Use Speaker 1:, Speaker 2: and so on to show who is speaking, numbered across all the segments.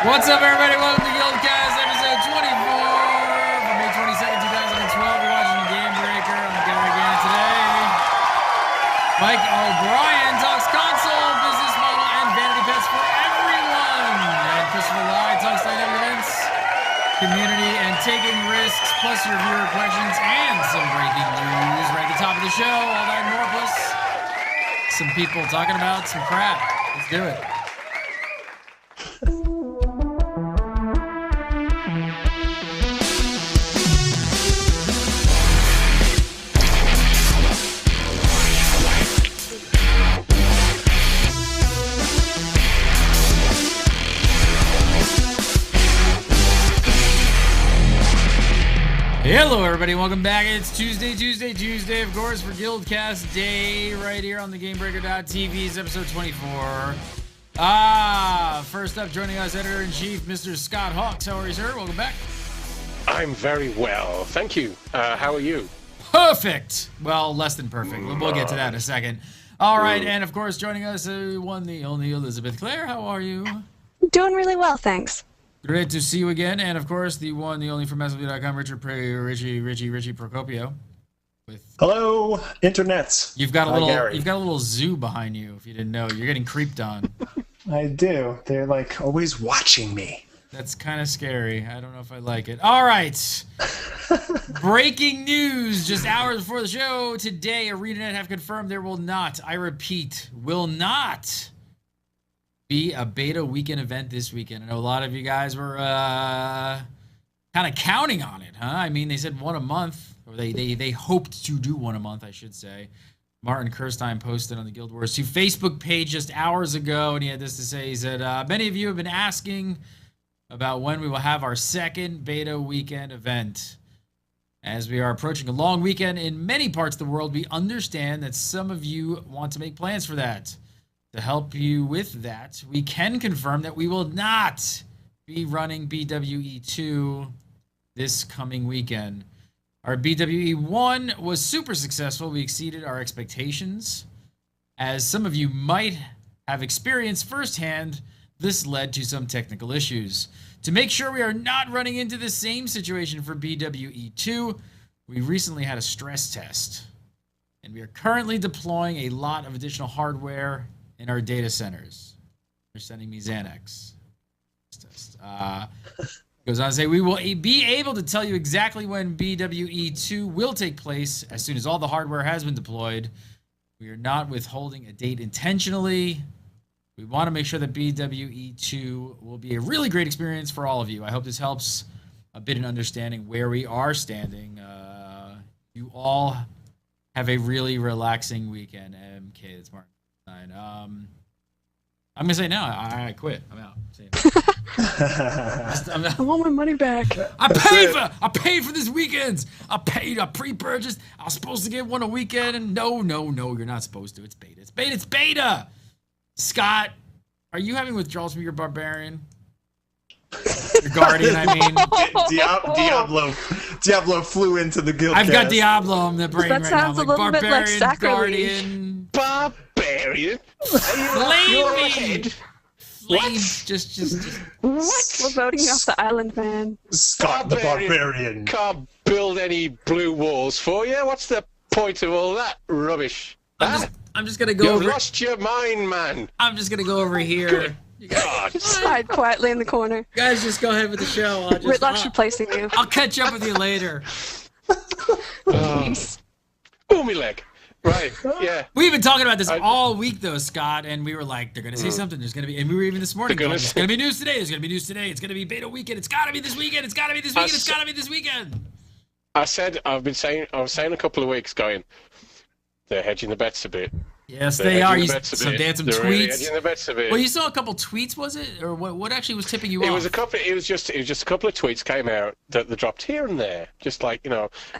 Speaker 1: What's up, everybody? Welcome to GuildCast, episode 24 for May 22nd, 2012. You're watching Gamebreaker. I'm Gary again today. Mike O'Brien talks console, business model, and vanity pets for everyone. And Christopher Lai talks dynamic events, community, and taking risks, plus your viewer questions and some breaking news right at the top of the show. All that and more, plus some people talking about some crap. Let's do it. Hello, everybody. Welcome back. It's Tuesday, of course, for GuildCast Day right here on the Gamebreaker.tv. It's episode 24. First up, joining us, Editor-in-Chief, Mr. Scott Hawks. How are you, sir? Welcome back.
Speaker 2: I'm very well, thank you. How are you?
Speaker 1: Perfect. Well, less than perfect. We'll get to that in a second. All right, and of course, joining us, one, the only Elizabeth Clare. How are you?
Speaker 3: Doing really well, thanks.
Speaker 1: Great to see you again, and of course, the one, the only from SLV.com, Richie Procopio.
Speaker 4: Hello, internets.
Speaker 1: You've got a little zoo behind you. If you didn't know, you're getting creeped on.
Speaker 4: I do. They're like always watching me.
Speaker 1: That's kind of scary. I don't know if I like it. All right. Breaking news just hours before the show today. ArenaNet have confirmed there will not, I repeat, will not be a beta weekend event this weekend. I know a lot of you guys were kind of counting on it, huh? I mean, they said one a month, or they hoped to do one a month, I should say. Martin Kirstein posted on the Guild Wars 2 Facebook page just hours ago, and he had this to say. He said, many of you have been asking about when we will have our second beta weekend event. As we are approaching a long weekend in many parts of the world, we understand that some of you want to make plans for that. To help you with that, we can confirm that we will not be running BWE2 this coming weekend. Our BWE1 was super successful. We exceeded our expectations. As some of you might have experienced firsthand, this led to some technical issues. To make sure we are not running into the same situation for BWE2, we recently had a stress test. And we are currently deploying a lot of additional hardware in our data centers. They're sending me Xanax. Goes on to say, we will be able to tell you exactly when BWE2 will take place as soon as all the hardware has been deployed. We are not withholding a date intentionally. We want to make sure that BWE2 will be a really great experience for all of you. I hope this helps a bit in understanding where we are standing. You all have a really relaxing weekend. MK, that's Martin. I'm gonna say no. I quit. I'm out.
Speaker 3: I want my money back.
Speaker 1: I paid for this weekend. I pre-purchased. I was supposed to get one a weekend, and no, you're not supposed to. It's beta. Scott, are you having withdrawals from your barbarian? Your guardian, I mean.
Speaker 4: Diablo flew into the guild.
Speaker 1: I've got Diablo in the brain
Speaker 3: that
Speaker 1: right now.
Speaker 3: sounds a little bit like sacrilege.
Speaker 1: Guardian.
Speaker 2: Barbarian?
Speaker 1: Flame. Just.
Speaker 3: What? We're voting off the island, man.
Speaker 4: Scott the Barbarian.
Speaker 2: Can't build any blue walls for you. What's the point of all that rubbish?
Speaker 1: I'm just gonna go.
Speaker 2: You've lost your mind, man.
Speaker 1: I'm just gonna go over here.
Speaker 2: God.
Speaker 3: Just hide quietly in the corner.
Speaker 1: Guys, just go ahead with the show.
Speaker 3: Whitlock's replacing you.
Speaker 1: I'll catch up with you later.
Speaker 2: Oh, me leg. Right, yeah.
Speaker 1: We've been talking about this all week, though, Scott, and we were like, they're going to say something. There's going to be, and we were even this morning going, there's going to be news today. There's going to be news today. It's going to be beta weekend. It's got to be this weekend. It's got to be this weekend. It's got to be this weekend.
Speaker 2: I was saying a couple of weeks going, they're hedging the bets a bit.
Speaker 1: Yes, they are. They had some tweets.
Speaker 2: Really hedging the bets a bit.
Speaker 1: Well, you saw a couple tweets, was it, or what actually was tipping you off?
Speaker 2: It was just a couple of tweets came out that they dropped here and there, just like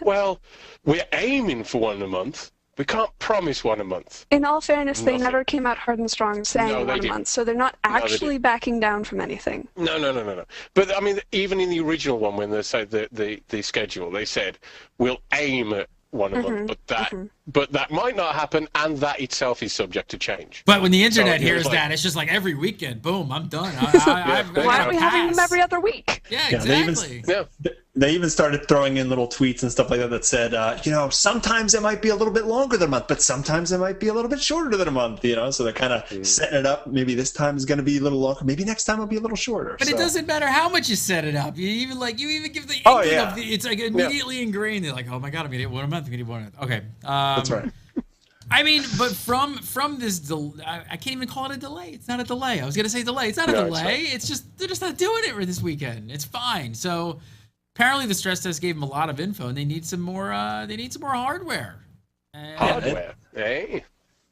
Speaker 2: well, we're aiming for one a month. We can't promise one a month.
Speaker 3: In all fairness, they never came out hard and strong saying one a month, so they're not actually backing down from anything.
Speaker 2: No. But I mean, even in the original one, when they said the schedule, they said we'll aim at one a month, but that might not happen, and that itself is subject to change.
Speaker 1: But when the internet hears that, it's just like every weekend, boom, I'm done.
Speaker 3: Why aren't we having them every other week?
Speaker 1: Yeah, exactly.
Speaker 4: They even started throwing in little tweets and stuff like that said, sometimes it might be a little bit longer than a month, but sometimes it might be a little bit shorter than a month, so they're kind of setting it up. Maybe this time is going to be a little longer. Maybe next time will be a little shorter.
Speaker 1: But it doesn't matter how much you set it up. You even give the inkling of it's like immediately ingrained. They're like, oh my God, I'm going to get one a month. I'm going to get one a month. Okay.
Speaker 4: That's right.
Speaker 1: I mean, but from this, I can't even call it a delay. It's not a delay. I was going to say delay. It's not a delay. It's just, they're just not doing it this weekend. It's fine. So apparently the stress test gave them a lot of info, and they need some more hardware.
Speaker 2: Hardware,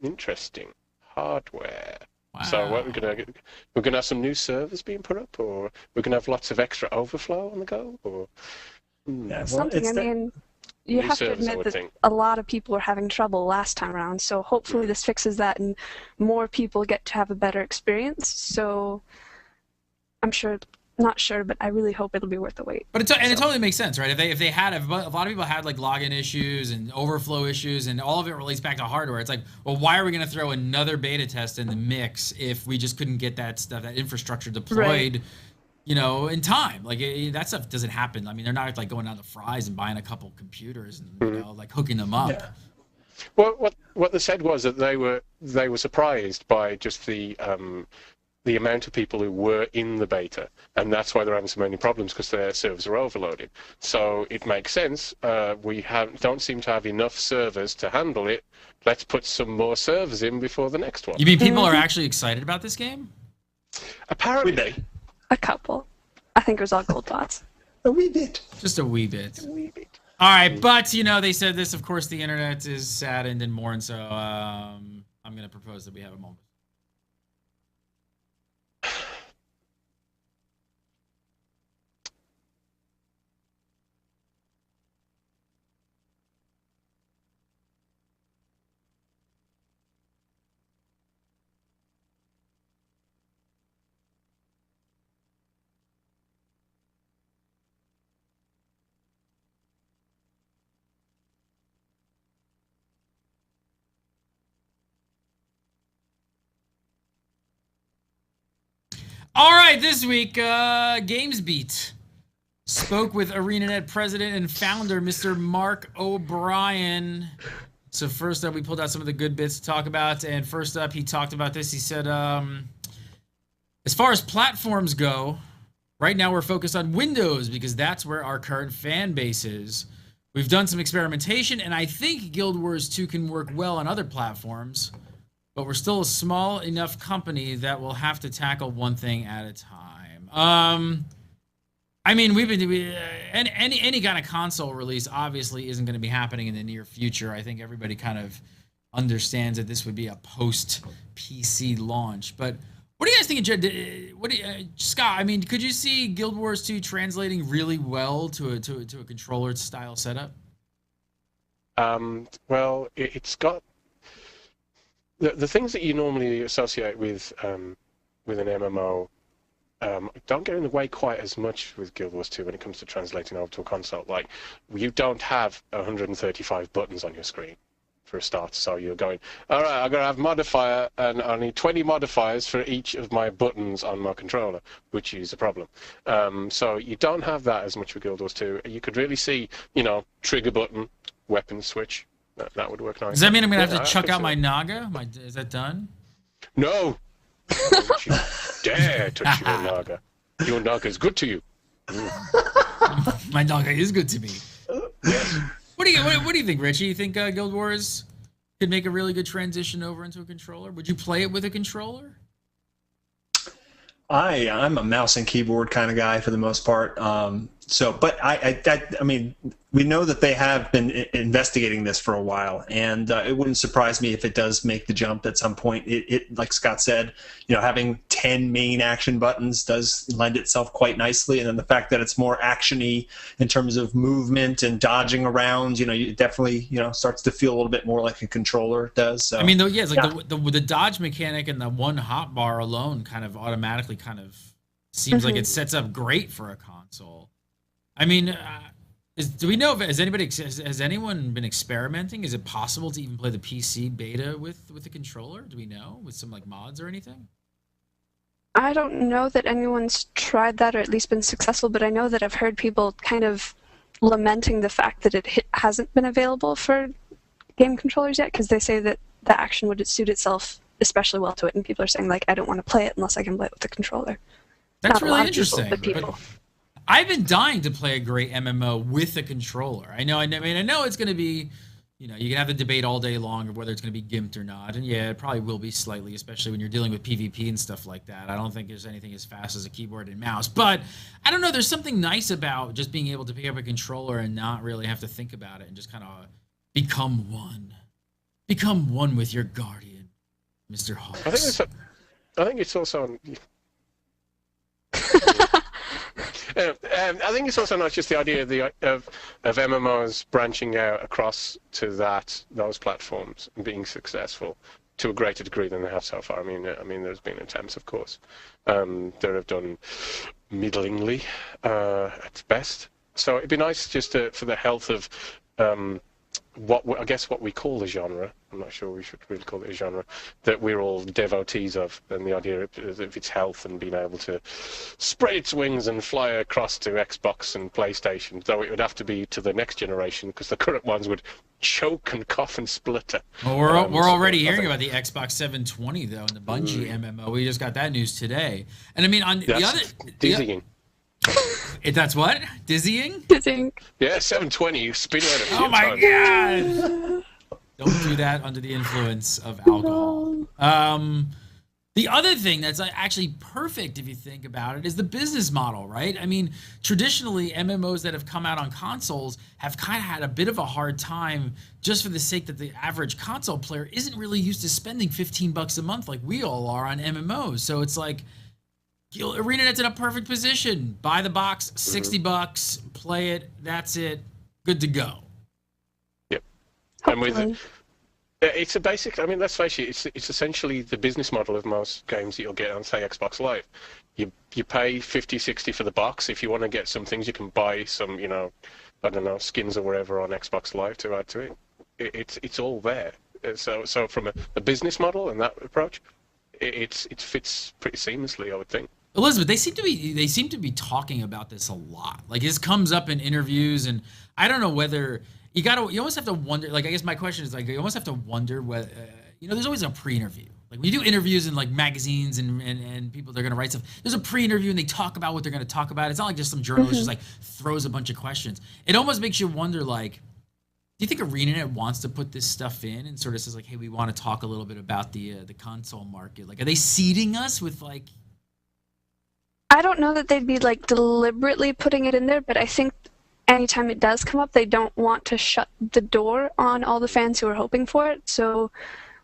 Speaker 2: interesting. Hardware. Wow. So what we're gonna have some new servers being put up, or we're gonna have lots of extra overflow on the go, or
Speaker 3: you have to admit that a lot of people were having trouble last time around, so hopefully this fixes that and more people get to have a better experience. So I'm not sure, but I really hope it'll be worth the wait.
Speaker 1: But it totally makes sense, right? If they had a lot of people had like login issues and overflow issues, and all of it relates back to hardware. It's like, well, why are we going to throw another beta test in the mix if we just couldn't get that infrastructure deployed? Right. In time. Like that stuff doesn't happen. I mean, they're not like going down to Fry's and buying a couple computers and like hooking them up.
Speaker 2: Yeah. Well, what they said was that they were surprised by just the amount of people who were in the beta, and that's why they're having so many problems, because their servers are overloaded. So it makes sense. We don't seem to have enough servers to handle it. Let's put some more servers in before the next one.
Speaker 1: You mean people are actually excited about this game?
Speaker 2: Apparently.
Speaker 3: A couple. I think it was all gold dots.
Speaker 4: A wee bit.
Speaker 1: Just a wee bit. A wee bit. All right, but they said this. Of course, the internet is saddened and mourned. So I'm going to propose that we have a moment. All right, this week, GamesBeat spoke with ArenaNet president and founder, Mr. Mark O'Brien. So first up, we pulled out some of the good bits to talk about. And first up, he talked about this. He said, as far as platforms go, right now we're focused on Windows because that's where our current fan base is. We've done some experimentation, and I think Guild Wars 2 can work well on other platforms. But we're still a small enough company that we'll have to tackle one thing at a time. I mean, any kind of console release obviously isn't going to be happening in the near future. I think everybody kind of understands that this would be a post-PC launch. But what do you guys think, Scott? I mean, could you see Guild Wars 2 translating really well to a controller style setup?
Speaker 2: Well, it's got. The things that you normally associate with an MMO don't get in the way quite as much with Guild Wars 2 when it comes to translating over to a console. Like, you don't have 135 buttons on your screen for a start, so you're going, all right, I've got to have modifier, and I need 20 modifiers for each of my buttons on my controller, which is a problem. So you don't have that as much with Guild Wars 2. You could really see, trigger button, weapon switch. That would work nice.
Speaker 1: Does that mean I'm going to have to chuck out my Naga? Is that done?
Speaker 2: No. Don't you dare touch your Naga. Your Naga is good to you.
Speaker 1: My Naga is good to me.
Speaker 2: Yes.
Speaker 1: What do you think, Richie? You think Guild Wars could make a really good transition over into a controller? Would you play it with a controller?
Speaker 4: I'm a mouse and keyboard kind of guy for the most part. But I mean, we know that they have been investigating this for a while, and it wouldn't surprise me if it does make the jump at some point. It like Scott said, having 10 main action buttons does lend itself quite nicely, and then the fact that it's more actiony in terms of movement and dodging around, it definitely starts to feel a little bit more like a controller does. So,
Speaker 1: I mean, it's like the dodge mechanic and the one hotbar alone kind of automatically kind of seems like it sets up great for a console. I mean, Do we know if has anyone been experimenting? Is it possible to even play the PC beta with the controller? Do we know with some like mods or anything?
Speaker 3: I don't know that anyone's tried that or at least been successful, but I know that I've heard people kind of lamenting the fact that it hasn't been available for game controllers yet, because they say that the action would suit itself especially well to it, and people are saying like, I don't want to play it unless I can play it with the controller.
Speaker 1: That's
Speaker 3: Not
Speaker 1: really interesting.
Speaker 3: People, but people.
Speaker 1: I've been dying to play a great MMO with a controller. I know it's going to be, you can have the debate all day long of whether it's going to be gimped or not. And yeah, it probably will be slightly, especially when you're dealing with PvP and stuff like that. I don't think there's anything as fast as a keyboard and mouse. But I don't know, there's something nice about just being able to pick up a controller and not really have to think about it and just kind of become one. Become one with your guardian, Mr. Hawks.
Speaker 2: I think it's also... I think it's also not just the idea of MMOs branching out across to those platforms and being successful to a greater degree than they have so far. I mean, there's been attempts, of course, that have done middlingly at best. So it'd be nice just for the health of what we call the genre. I'm not sure we should really call it a genre, that we're all devotees of, and the idea of its health and being able to spread its wings and fly across to Xbox and PlayStation, though it would have to be to the next generation because the current ones would choke and cough and splutter.
Speaker 1: Well, we're already hearing about the Xbox 720 though, and the Bungie MMO. We just got that news today. And I mean, on the other,
Speaker 2: dizzying.
Speaker 1: That's what? Dizzying?
Speaker 3: Dizzying.
Speaker 2: Yeah, 720. Spin out a few
Speaker 1: Oh my
Speaker 2: times.
Speaker 1: god! Don't do that under the influence of alcohol. The other thing that's actually perfect, if you think about it, is the business model, right? I mean, traditionally, MMOs that have come out on consoles have kind of had a bit of a hard time just for the sake that the average console player isn't really used to spending $15 a month like we all are on MMOs. So it's like, ArenaNet's in a perfect position. Buy the box, $60, play it, that's it, good to go.
Speaker 2: Yep. And with it's a basic. I mean, let's face it. It's essentially the business model of most games that you'll get on, say, Xbox Live. You pay $50-$60 for the box. If you want to get some things, you can buy some, I don't know, skins or whatever on Xbox Live to add to it. It's all there. So from a business model and that approach, it fits pretty seamlessly, I would think.
Speaker 1: Elizabeth, they seem to be talking about this a lot. Like, this comes up in interviews, and I don't know whether you almost have to wonder. Like, I guess my question is, like, you almost have to wonder whether there's always a pre-interview. Like, when you do interviews in like magazines and people that are gonna write stuff, there's a pre-interview and they talk about what they're gonna talk about. It's not like just some journalist just like throws a bunch of questions. It almost makes you wonder, like, do you think ArenaNet wants to put this stuff in and sort of says like, hey, we want to talk a little bit about the console market? Like, are they seeding us with like?
Speaker 3: I don't know that they'd be like deliberately putting it in there, but I think anytime it does come up, they don't want to shut the door on all the fans who are hoping for it. So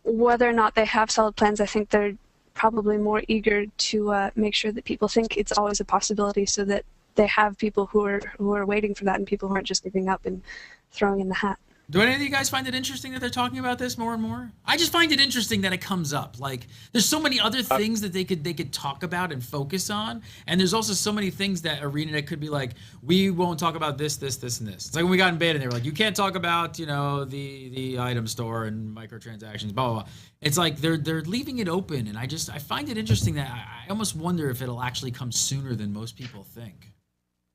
Speaker 3: whether or not they have solid plans, I think they're probably more eager to make sure that people think it's always a possibility, so that they have people who are waiting for that and people who aren't just giving up and throwing in the hat.
Speaker 1: Do any of you guys find it interesting that they're talking about this more and more? I just find it interesting that it comes up. Like, there's so many other things that they could talk about and focus on, and there's also so many things that ArenaNet could be like, we won't talk about this, this, this, and this. It's like when we got in beta and they were like, you can't talk about, the item store and microtransactions, blah, blah, blah. It's like they're leaving it open, and I find it interesting that I almost wonder if it'll actually come sooner than most people think.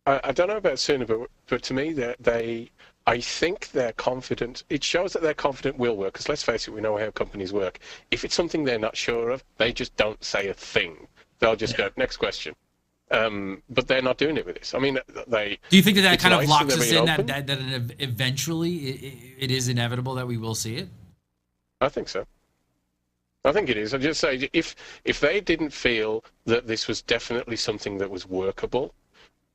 Speaker 2: I don't know about sooner, but to me, I think they're confident. It shows that they're confident will work, because let's face it, we know how companies work. If it's something they're not sure of, they just don't say a thing. They'll just go, next question. But they're not doing it with this. I mean,
Speaker 1: Do you think that kind of locks us in that eventually it is inevitable that we will see it?
Speaker 2: I think so. I think it is. I just say, if they didn't feel that this was definitely something that was workable,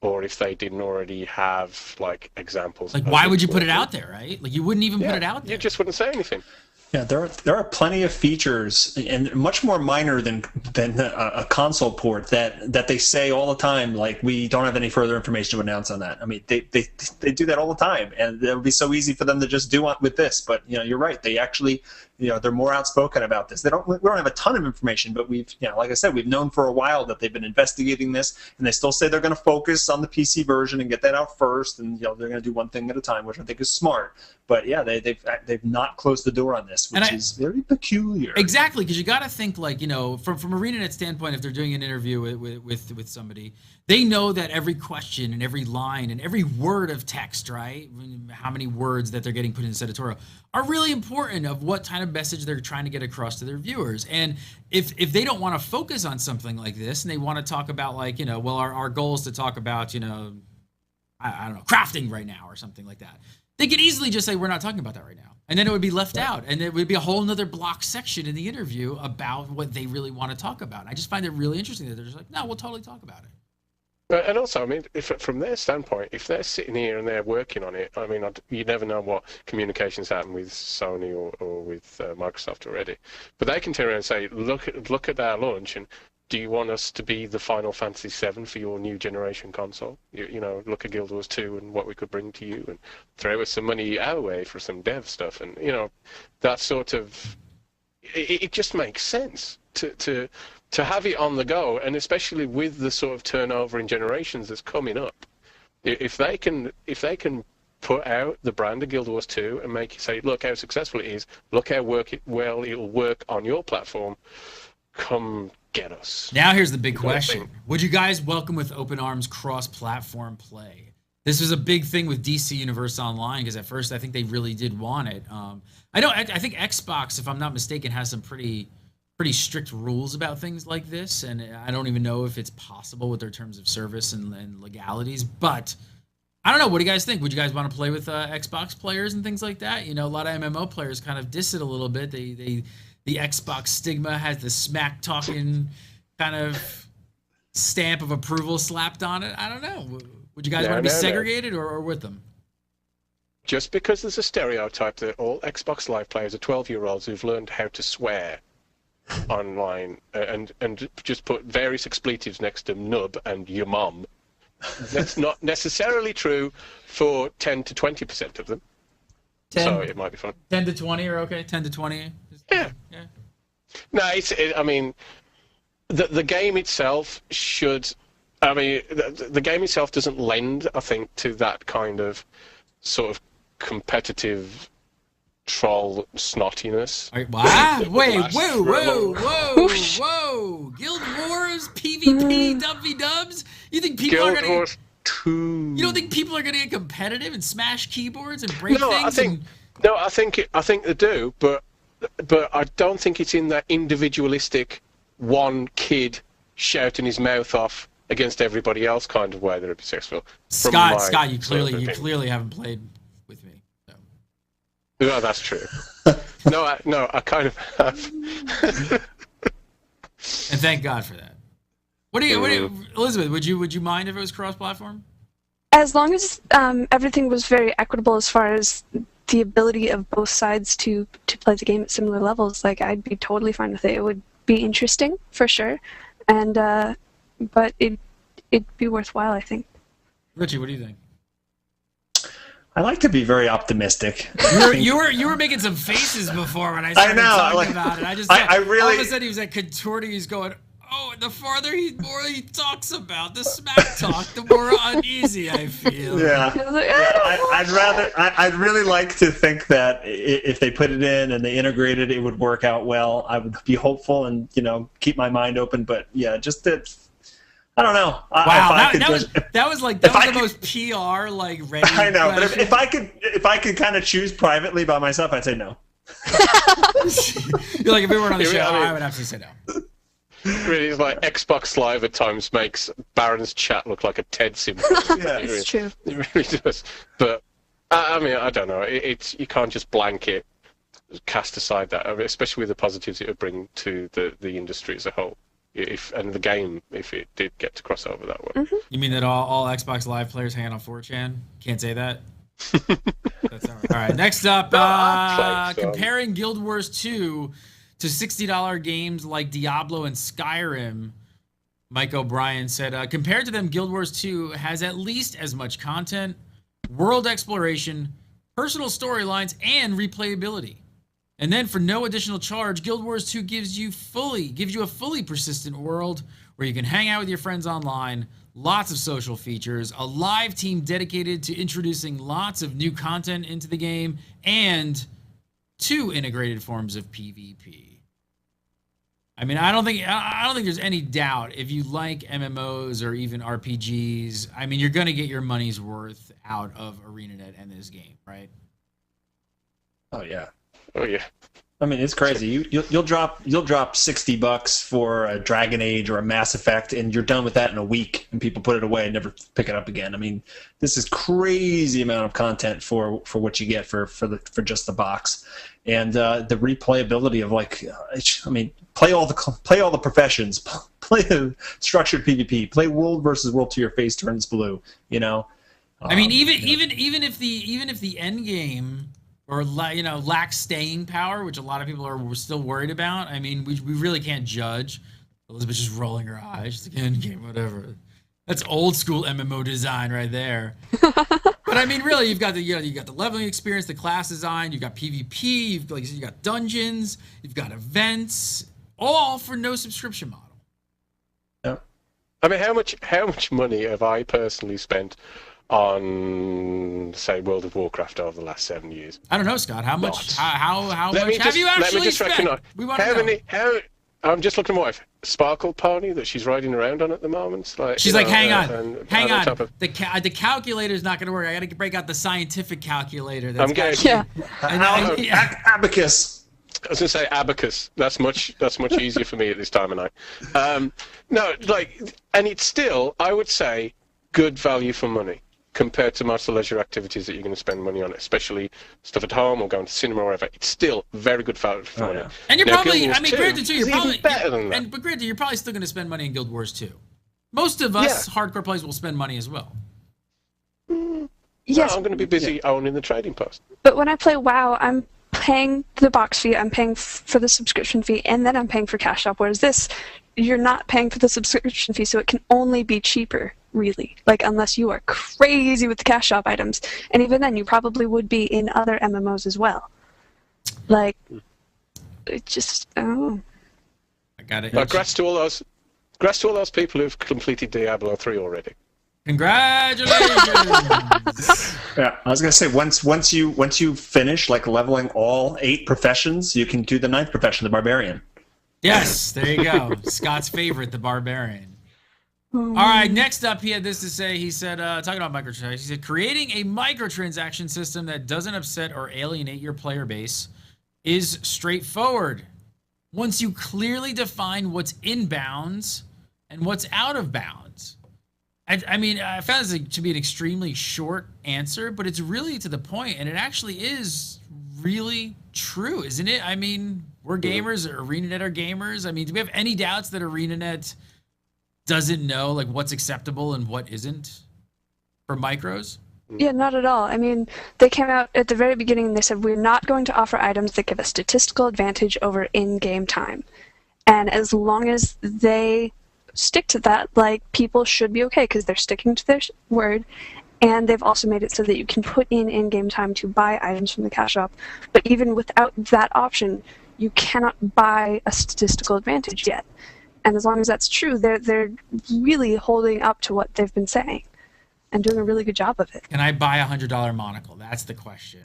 Speaker 2: or if they didn't already have like examples.
Speaker 1: Like, why would you put it out there, right? Like, you wouldn't even put it out there.
Speaker 2: You just wouldn't say anything.
Speaker 4: Yeah, there are plenty of features, and much more minor than a console port that they say all the time. Like, we don't have any further information to announce on that. I mean, they do that all the time, and it would be so easy for them to just do it with this. But you're right. They actually, they're more outspoken about this. We don't have a ton of information, but we've, like I said, we've known for a while that they've been investigating this, and they still say they're going to focus on the PC version and get that out first, and they're going to do one thing at a time, which I think is smart. But yeah, they've not closed the door on this, which is very peculiar.
Speaker 1: Exactly, because you got to think, like, from ArenaNet's standpoint, if they're doing an interview with somebody, they know that every question and every line and every word of text, right, how many words that they're getting put in this editorial, are really important of what kind of message they're trying to get across to their viewers. And if they don't want to focus on something like this, and they want to talk about, like, well, our goal is to talk about, I don't know, crafting right now or something like that, they could easily just say, we're not talking about that right now. And then it would be left out. And it would be a whole nother block section in the interview about what they really want to talk about. And I just find it really interesting that they're just like, no, we'll totally talk about it.
Speaker 2: And also, I mean, from their standpoint, if they're sitting here and they're working on it, I mean, you never know what communications happen with Sony or with Microsoft already. But they can turn around and say, look at our launch, and do you want us to be the Final Fantasy VII for your new generation console? Look at Guild Wars 2 and what we could bring to you, and throw us some money our way for some dev stuff. And, that sort of... It just makes sense to have it on the go, and especially with the sort of turnover in generations that's coming up. If they can put out the brand of Guild Wars 2 and make it say, look how successful it is, look how well it'll work on your platform, come get us.
Speaker 1: Now here's the big question. Would you guys welcome with open arms cross-platform play? This was a big thing with DC Universe Online, because at first I think they really did want it. I think Xbox, if I'm not mistaken, has some pretty strict rules about things like this, and I don't even know if it's possible with their terms of service and legalities. But I don't know. What do you guys think? Would you guys want to play with Xbox players and things like that? A lot of MMO players kind of diss it a little bit. The Xbox stigma has the smack-talking kind of stamp of approval slapped on it. I don't know. Would you guys want to be segregated or with them?
Speaker 2: Just because there's a stereotype that all Xbox Live players are 12-year-olds who've learned how to swear online and just put various expletives next to nub and your mom, that's not necessarily true for 10 to 20% of them.
Speaker 1: 10,
Speaker 2: so it might be fun.
Speaker 1: 10 to 20 are okay? 10 to 20?
Speaker 2: Yeah. No, I mean, the game itself should... I mean, the game itself doesn't lend, I think, to that kind of sort of competitive troll snottiness.
Speaker 1: Wow! Wait, whoa! Guild Wars, PvP, dubs? You think people are gonna...
Speaker 2: Wars 2.
Speaker 1: You don't think people are gonna get competitive and smash keyboards and break things?
Speaker 2: I think they do, but I don't think it's in that individualistic one kid shouting his mouth off against everybody else kind of way that it'd be successful.
Speaker 1: Scott, you clearly haven't played with me. So.
Speaker 2: No, that's true. No, I kind of have.
Speaker 1: And thank God for that. What do you, Elizabeth? Would you mind if it was cross-platform?
Speaker 3: As long as everything was very equitable as far as the ability of both sides to play the game at similar levels, like, I'd be totally fine with it. It would be interesting for sure, and but it'd be worthwhile, I think.
Speaker 1: Richie, what do you think?
Speaker 4: I like to be very optimistic.
Speaker 1: You were making some faces before when I started talking about it. I really, all of a sudden he was like contorting. He's going, oh, and the more he talks about the smack talk, the more uneasy I feel.
Speaker 4: Yeah, I'd really like to think that if they put it in and they integrated it, it would work out well. I would be hopeful and keep my mind open. But yeah, just that. I don't know.
Speaker 1: Wow, that was the most PR ready.
Speaker 4: I know, question. But if I could kind of choose privately by myself, I'd say no.
Speaker 1: You're like, if we weren't on the show, I would absolutely say no.
Speaker 2: Really, it's like Xbox Live at times makes Baron's chat look like a TED symbol.
Speaker 3: Yeah, it's true.
Speaker 2: It really does. But I mean, I don't know. You can't just blanket cast aside that, especially with the positives it would bring to the industry as a whole. And the game, if it did get to cross over that way.
Speaker 3: Mm-hmm.
Speaker 1: You mean that all Xbox Live players hang out on 4chan? Can't say that? That's all right. All right. Next up, comparing Guild Wars 2 to $60 games like Diablo and Skyrim. Mike O'Brien said, compared to them, Guild Wars 2 has at least as much content, world exploration, personal storylines, and replayability. And then for no additional charge, Guild Wars 2 gives you a fully persistent world where you can hang out with your friends online, lots of social features, a live team dedicated to introducing lots of new content into the game, and 2 integrated forms of PvP. I mean, I don't think there's any doubt if you like MMOs or even RPGs, I mean, you're going to get your money's worth out of ArenaNet and this game, right?
Speaker 4: Oh yeah.
Speaker 2: Oh yeah.
Speaker 4: I mean, it's crazy. You'll drop $60 for a Dragon Age or a Mass Effect, and you're done with that in a week, and people put it away and never pick it up again. I mean, this is crazy amount of content for what you get for just the box, and the replayability of play all the professions, play the structured PvP, play World versus World till your face turns blue. You know.
Speaker 1: I mean, even if the end game lacks staying power, which a lot of people are still worried about. I mean, we really can't judge. Elizabeth's just rolling her eyes. She's like, end game, whatever. That's old school MMO design right there. But I mean, really, you've got the leveling experience, the class design, you've got PvP, you've got dungeons, you've got events, all for no subscription model.
Speaker 2: Yeah. I mean, how much money have I personally spent on, say, World of Warcraft over the last 7 years?
Speaker 1: I don't know, Scott. How much? How much have you actually spent? We want to know.
Speaker 2: I'm just looking at my wife. Sparkle pony that she's riding around on at the moment.
Speaker 1: She's like, hang on. The calculator's not going to work. I got to break out the scientific calculator.
Speaker 2: I'm getting
Speaker 4: abacus.
Speaker 2: I was going to say abacus. That's much easier for me at this time of night. And it's still, I would say, good value for money compared to most of the leisure activities that you're going to spend money on, especially stuff at home or going to cinema or whatever. It's still very good value for money.
Speaker 1: Yeah. And you're probably, granted too, you're probably
Speaker 2: better than that.
Speaker 1: But granted, you're probably still going to spend money in Guild Wars 2. Most of us hardcore players will spend money as well.
Speaker 3: Yes.
Speaker 2: No, I'm going to be busy owning the trading post.
Speaker 3: But when I play WoW, I'm paying the box fee, I'm paying for the subscription fee, and then I'm paying for cash shop. Whereas this, you're not paying for the subscription fee, so it can only be cheaper, really. Like, unless you are crazy with the cash shop items. And even then, you probably would be in other MMOs as well. Like, it just, I
Speaker 1: got it.
Speaker 2: Congrats to all those people who've completed Diablo 3 already.
Speaker 1: Congratulations!
Speaker 4: Yeah, I was gonna say once you finish like leveling all 8 professions, you can do the 9th profession, the barbarian.
Speaker 1: Yes, there you go. Scott's favorite, the barbarian. All right, next up, he had this to say. He said, talking about microtransactions, he said, creating a microtransaction system that doesn't upset or alienate your player base is straightforward. Once you clearly define what's in bounds and what's out of bounds. I mean, I found this to be an extremely short answer, but it's really to the point, and it actually is really true, isn't it? I mean, we're gamers, ArenaNet are gamers. I mean, do we have any doubts that ArenaNet doesn't know like what's acceptable and what isn't for micros?
Speaker 3: Yeah, not at all. I mean, they came out at the very beginning and they said, we're not going to offer items that give a statistical advantage over in-game time. And as long as they stick to that, like, people should be okay because they're sticking to their word. And they've also made it so that you can put in-game time to buy items from the cash shop. But even without that option, you cannot buy a statistical advantage yet. And as long as that's true, they're really holding up to what they've been saying and doing a really good job of it.
Speaker 1: Can I buy $100 monocle? That's the question.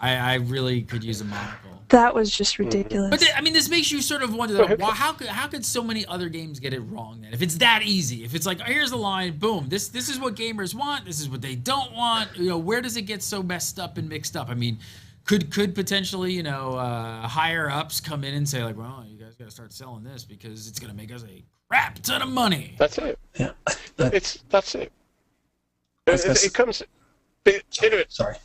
Speaker 1: I really could use a monocle.
Speaker 3: That was just ridiculous.
Speaker 1: But I mean, this makes you sort of wonder, well, how could so many other games get it wrong then? If it's that easy, if it's like, here's the line, boom, this is what gamers want, this is what they don't want. You know, where does it get so messed up and mixed up? I mean, could potentially, higher ups come in and say like, well, you guys got to start selling this because it's going to make us a crap ton of money.
Speaker 2: That's it.
Speaker 4: Yeah.
Speaker 2: That's it. It comes.
Speaker 4: Sorry.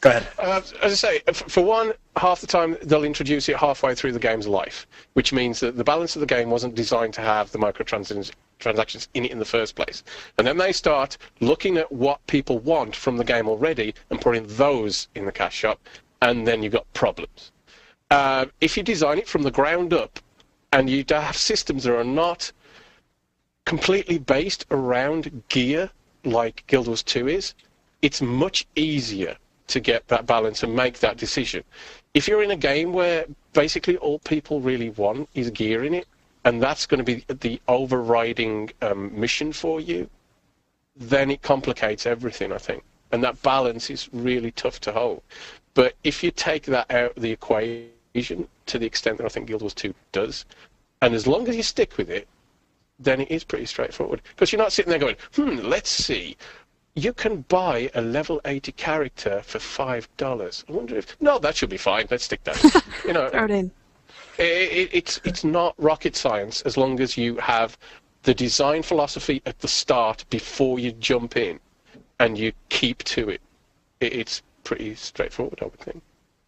Speaker 4: Go ahead.
Speaker 2: As I say, for one, half the time they'll introduce it halfway through the game's life, which means that the balance of the game wasn't designed to have the transactions in it in the first place. And then they start looking at what people want from the game already and putting those in the cash shop, and then you've got problems. If you design it from the ground up and you have systems that are not completely based around gear like Guild Wars 2 is, it's much easier to get that balance and make that decision. If you're in a game where basically all people really want is gear in it, and that's going to be the overriding mission for you, then it complicates everything, I think. And that balance is really tough to hold. But if you take that out of the equation to the extent that I think Guild Wars 2 does, and as long as you stick with it, then it is pretty straightforward. Because you're not sitting there going, let's see, you can buy a level 80 character for $5. I wonder if... No, that should be fine. Let's stick that.
Speaker 3: Throw it in.
Speaker 2: It's not rocket science as long as you have the design philosophy at the start before you jump in and you keep to it. It's pretty straightforward, I would think.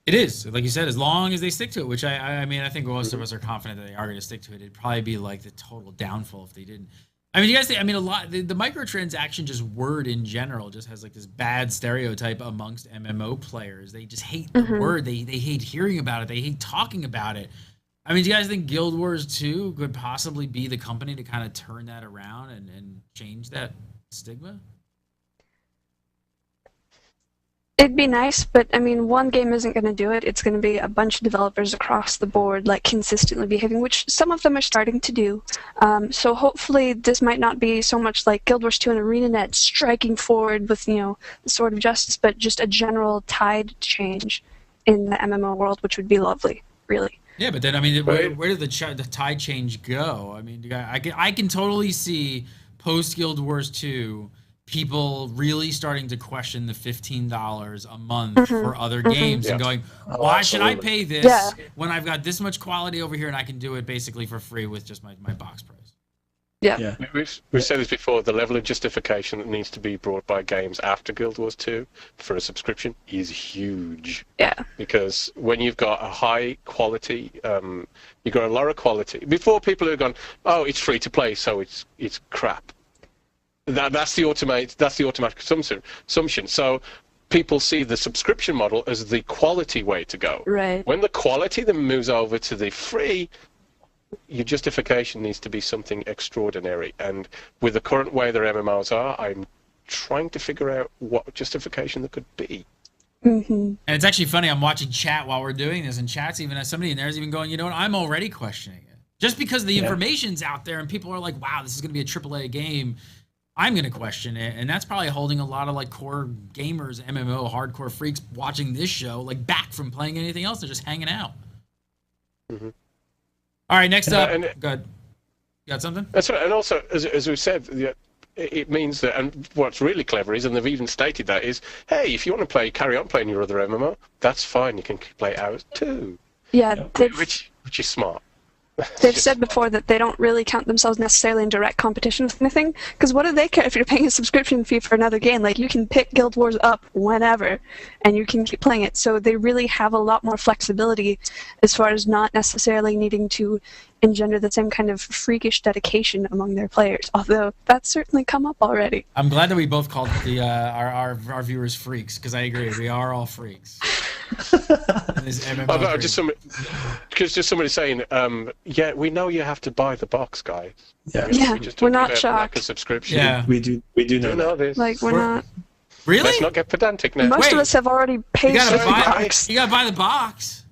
Speaker 1: It is, like you said, as long as they stick to it, which I mean, I think most of us are confident that they are going to stick to it. It'd probably be like the total downfall if they didn't. I mean, you guys think, I mean, a lot, the microtransaction just word in general just has like this bad stereotype amongst MMO players. They just hate the word. They hate hearing about it. They hate talking about it. I mean, do you guys think Guild Wars 2 could possibly be the company to kind of turn that around and change that stigma?
Speaker 3: It'd be nice, but I mean, one game isn't going to do it. It's going to be a bunch of developers across the board, like consistently behaving, which some of them are starting to do. So hopefully, this might not be so much like Guild Wars 2 and ArenaNet striking forward with, the sword of justice, but just a general tide change in the MMO world, which would be lovely, really.
Speaker 1: Yeah, but then I mean, where did the tide change go? I mean, I can totally see post Guild Wars 2. People really starting to question the $15 a month for other games and going, why should I pay this when I've got this much quality over here and I can do it basically for free with just my box price?
Speaker 3: Yeah.
Speaker 2: We've said this before, the level of justification that needs to be brought by games after Guild Wars 2 for a subscription is huge.
Speaker 3: Yeah.
Speaker 2: Because when you've got a high quality, you've got a lower quality. Before, people have gone, oh, it's free to play, so it's crap. That's the automatic assumption. So people see the subscription model as the quality way to go.
Speaker 3: Right.
Speaker 2: When the quality then moves over to the free, your justification needs to be something extraordinary. And with the current way their MMOs are, I'm trying to figure out what justification there could be.
Speaker 1: And it's actually funny, I'm watching chat while we're doing this, and chat's even, somebody in there is even going, you know what, I'm already questioning it. Just because the information's out there and people are like, wow, this is going to be a AAA game, I'm going to question it, and that's probably holding a lot of like core gamers, MMO, hardcore freaks watching this show like back from playing anything else. They're just hanging out. All right, next up. Go ahead. You got something?
Speaker 2: That's right. And also, as we said, it means that, and what's really clever is, and they've even stated that, is, hey, if you want to carry on playing your other MMO, that's fine. You can play ours too.
Speaker 3: Yeah,
Speaker 2: which is smart.
Speaker 3: They've said before that they don't really count themselves necessarily in direct competition with anything, because what do they care if you're paying a subscription fee for another game? Like, you can pick Guild Wars up whenever, and you can keep playing it. So they really have a lot more flexibility as far as not necessarily needing to engender the same kind of freakish dedication among their players, although that's certainly come up already.
Speaker 1: I'm glad that we both called our viewers freaks, because I agree, we are all freaks.
Speaker 2: Just somebody saying, yeah, we know you have to buy the box, guys.
Speaker 3: Yeah, we're not shocked.
Speaker 2: Like a subscription.
Speaker 4: Yeah, we do know
Speaker 2: this.
Speaker 3: Like, we're not.
Speaker 1: Really?
Speaker 2: Let's not get pedantic now.
Speaker 3: Most of us have already paid for the box.
Speaker 1: You gotta buy the box.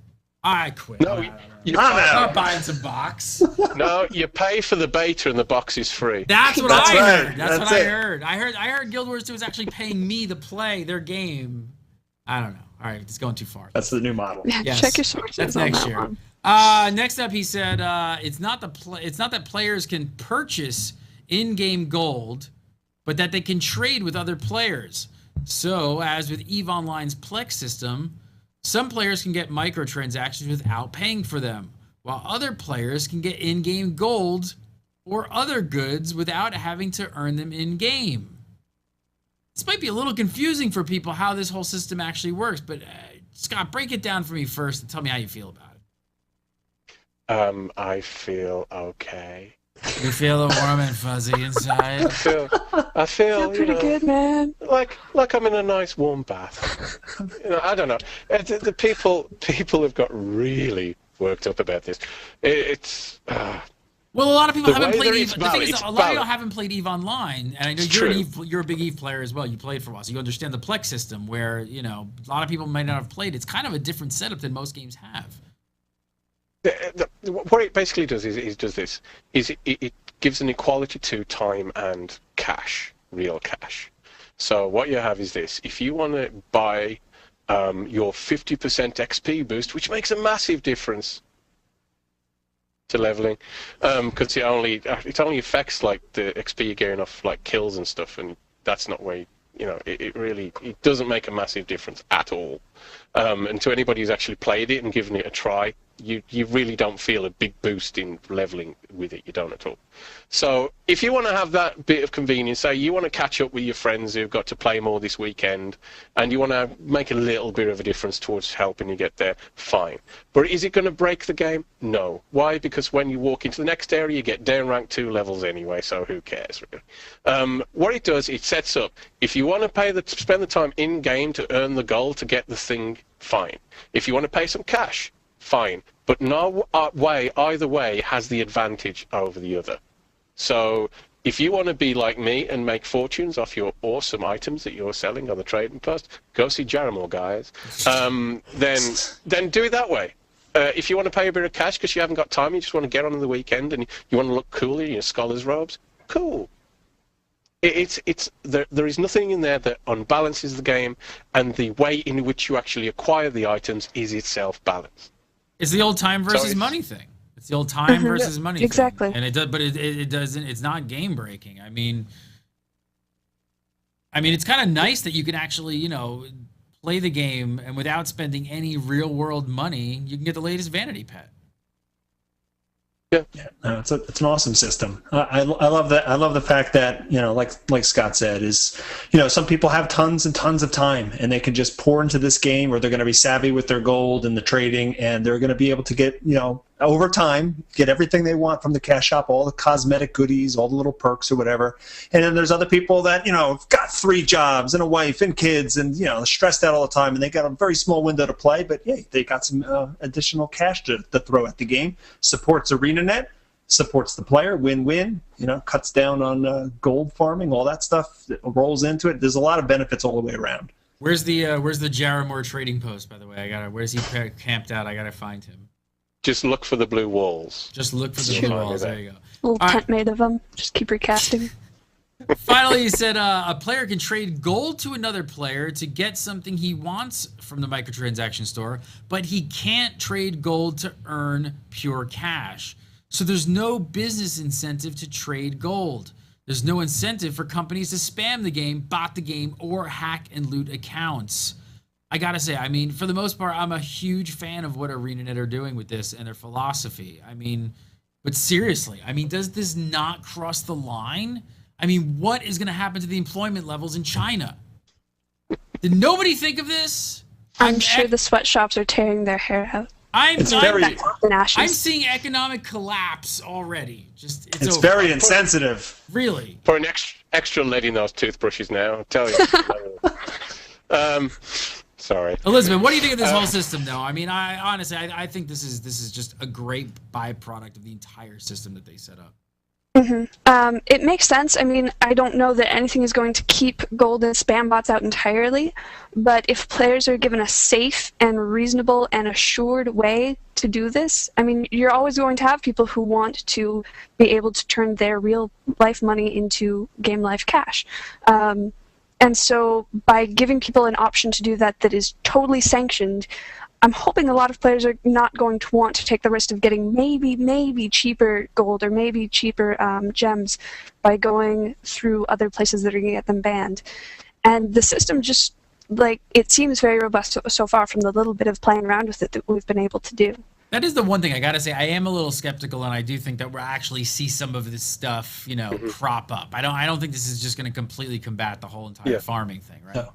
Speaker 1: I quit.
Speaker 2: No,
Speaker 1: you're not buying some box.
Speaker 2: No, you pay for the beta and the box is free.
Speaker 1: That's what I heard. That's what I heard. I heard Guild Wars 2 is actually paying me to play their game. I don't know. All right, it's going too far.
Speaker 4: That's the new model.
Speaker 1: Yes.
Speaker 3: Check your sources.
Speaker 1: That's
Speaker 3: on
Speaker 1: next
Speaker 3: that
Speaker 1: year.
Speaker 3: one.
Speaker 1: Next up, he said, it's not that players can purchase in-game gold, but that they can trade with other players. So, as with EVE Online's Plex system, some players can get microtransactions without paying for them, while other players can get in-game gold or other goods without having to earn them in-game. This might be a little confusing for people how this whole system actually works, but Scott, break it down for me first and tell me how you feel about it.
Speaker 2: I feel okay.
Speaker 1: You feel warm and fuzzy inside.
Speaker 2: I feel
Speaker 3: pretty good, man.
Speaker 2: like I'm in a nice warm bath. I don't know. The people have got really worked up about this. It's
Speaker 1: well, a lot of people
Speaker 2: the
Speaker 1: haven't
Speaker 2: way
Speaker 1: played
Speaker 2: that
Speaker 1: EVE.
Speaker 2: it's
Speaker 1: The thing
Speaker 2: valid,
Speaker 1: is,
Speaker 2: it's
Speaker 1: a lot of
Speaker 2: valid.
Speaker 1: y'all haven't played EVE Online, and I know
Speaker 2: It's
Speaker 1: you're an
Speaker 2: true.
Speaker 1: EVE, you're a big EVE player as well. You played for a while, so you understand the Plex system, where a lot of people might not have played. It's kind of a different setup than most games have.
Speaker 2: What it basically does is does this: it gives an equality to time and cash, real cash. So what you have is this: if you want to buy your 50% XP boost, which makes a massive difference to leveling, because it only affects like the XP you're getting off like kills and stuff, and that's not where it doesn't make a massive difference at all. And to anybody who's actually played it and given it a try, you really don't feel a big boost in leveling with it. You don't at all. So if you want to have that bit of convenience, say you want to catch up with your friends who've got to play more this weekend, and you want to make a little bit of a difference towards helping you get there, fine. But is it going to break the game? No. Why? Because when you walk into the next area, you get down rank 2 levels anyway, so who cares, really? What it does, it sets up, if you want to spend the time in-game to earn the gold to get the thing, fine. If you want to pay some cash, fine. But no way, either way, has the advantage over the other. So if you want to be like me and make fortunes off your awesome items that you're selling on the trading post, go see Jaramore, guys. Then do it that way. If you want to pay a bit of cash because you haven't got time, you just want to get on the weekend and you want to look cool in your scholar's robes, cool. There is nothing in there that unbalances the game, and the way in which you actually acquire the items is itself balanced.
Speaker 1: It's the old time versus money thing. It's the old time versus money
Speaker 3: exactly.
Speaker 1: thing. And it does, but it doesn't. It's not game breaking. I mean, it's kind of nice that you can actually, play the game and without spending any real world money, you can get the latest vanity pet.
Speaker 4: Yeah, no, it's an awesome system. I love that. I love the fact that like Scott said, is some people have tons and tons of time and they can just pour into this game, or they're going to be savvy with their gold and the trading, and they're going to be able to get over time get everything they want from the cash shop, all the cosmetic goodies, all the little perks or whatever. And then there's other people that have got 3 jobs and a wife and kids and stressed out all the time, and they got a very small window to play, but yeah, they got some additional cash to throw at the game. Supports ArenaNet, supports the player, win-win, cuts down on gold farming, all that stuff that rolls into it. There's a lot of benefits all the way around.
Speaker 1: Where's the Jaramore trading post, by the way? Where's he camped out? I gotta find him.
Speaker 2: Just look for the blue walls.
Speaker 1: Just look for the blue walls. There you go.
Speaker 3: Little tent made of them. Just keep recasting.
Speaker 1: Finally, he said a player can trade gold to another player to get something he wants from the microtransaction store, but he can't trade gold to earn pure cash. So there's no business incentive to trade gold. There's no incentive for companies to spam the game, bot the game, or hack and loot accounts. I gotta say, for the most part, I'm a huge fan of what ArenaNet are doing with this and their philosophy. But seriously, does this not cross the line? What is going to happen to the employment levels in China? Did nobody think of this?
Speaker 3: I'm sure the sweatshops are tearing their hair out.
Speaker 1: I'm
Speaker 3: seeing
Speaker 1: economic collapse already. It's over.
Speaker 4: Very insensitive.
Speaker 1: Really?
Speaker 2: For an extra lead in those toothbrushes now, I'll tell you. Sorry.
Speaker 1: Elizabeth, what do you think of this whole system, though? I honestly think this is just a great byproduct of the entire system that they set up.
Speaker 3: Mm-hmm. It makes sense. I don't know that anything is going to keep gold and spam bots out entirely, but if players are given a safe and reasonable and assured way to do this, you're always going to have people who want to be able to turn their real life money into game life cash. And so by giving people an option to do that is totally sanctioned, I'm hoping a lot of players are not going to want to take the risk of getting maybe cheaper gold or maybe cheaper gems by going through other places that are going to get them banned. And the system just, it seems very robust so far from the little bit of playing around with it that we've been able to do.
Speaker 1: That is the one thing I gotta say. I am a little skeptical, and I do think that we'll actually see some of this stuff, crop up. I don't think this is just going to completely combat the whole entire farming thing, right?
Speaker 2: No.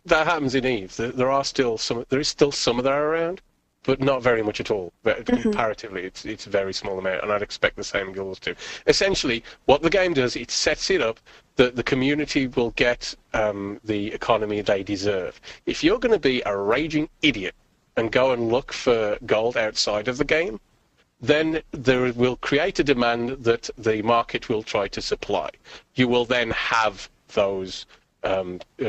Speaker 2: That happens in EVE. There is still some of that around, but not very much at all. But comparatively, it's a very small amount, and I'd expect the same in Guild Wars 2. Essentially, what the game does, it sets it up that the community will get the economy they deserve. If you're going to be a raging idiot and go and look for gold outside of the game, then there will create a demand that the market will try to supply. You will then have those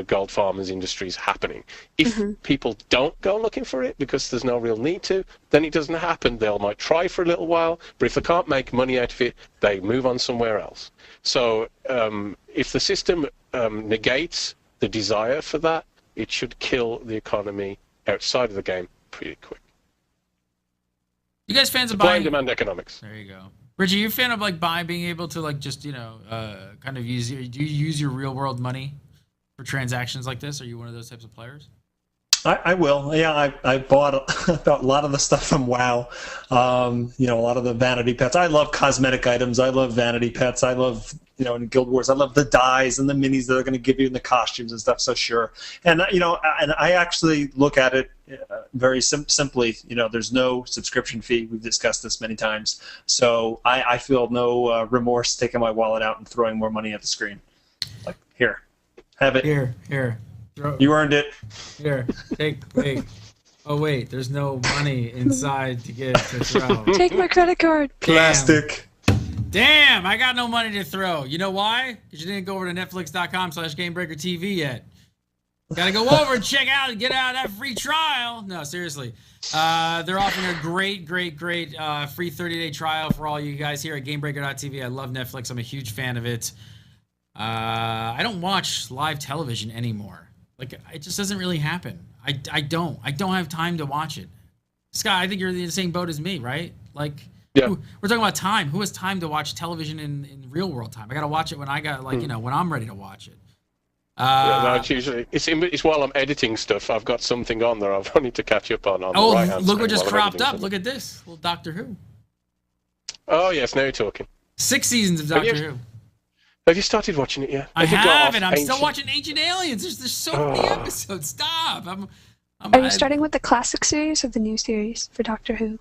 Speaker 2: gold farmers industries happening. If people don't go looking for it because there's no real need to, then it doesn't happen. They might try for a little while, but if they can't make money out of it, they move on somewhere else. So if the system negates the desire for that, it should kill the economy outside of the game pretty quick.
Speaker 1: You guys fans of
Speaker 2: Supply
Speaker 1: buying?
Speaker 2: and demand economics.
Speaker 1: There you go. Richie, you a fan of like being able to like just kind of use do you use your real world money for transactions like this? Are you one of those types of players?
Speaker 4: I will. Yeah, I bought a lot of the stuff from WoW. A lot of the vanity pets. I love cosmetic items. I love vanity pets. I love, in Guild Wars, I love the dyes and the minis that are going to give you in the costumes and stuff. So sure. And and I actually look at it very simply. There's no subscription fee. We've discussed this many times. So I feel no remorse taking my wallet out and throwing more money at the screen. Like, here, have it.
Speaker 1: Here.
Speaker 4: You earned it.
Speaker 1: Here, wait. Oh, wait, there's no money inside to throw.
Speaker 3: Take my credit card.
Speaker 4: Plastic.
Speaker 1: Damn, I got no money to throw. You know why? Because you didn't go over to netflix.com/GameBreakerTV yet. Gotta go over and check out and get out of that free trial. No, seriously. They're offering a great free 30-day trial for all you guys here at GameBreaker.tv. I love Netflix. I'm a huge fan of it. I don't watch live television anymore. Like, it just doesn't really happen. I don't have time to watch it. Scott, I think you're in the same boat as me, right? Like,
Speaker 2: yeah.
Speaker 1: We're talking about time. Who has time to watch television in real world time? I got to watch it when I got, when I'm ready to watch it.
Speaker 2: It's usually it's while I'm editing stuff. I've got something on there I need to catch up on the right-hand
Speaker 1: look what
Speaker 2: screen
Speaker 1: just
Speaker 2: while I'm
Speaker 1: cropped
Speaker 2: editing
Speaker 1: up.
Speaker 2: something.
Speaker 1: Look at this. Little Doctor Who.
Speaker 2: Oh, yes, now you're talking.
Speaker 1: 6 seasons of Doctor Who.
Speaker 2: Have you started watching it yet?
Speaker 1: I haven't. I'm still watching Ancient Aliens. There's so many episodes. Stop.
Speaker 3: Are you starting with the classic series or the new series for Doctor Who?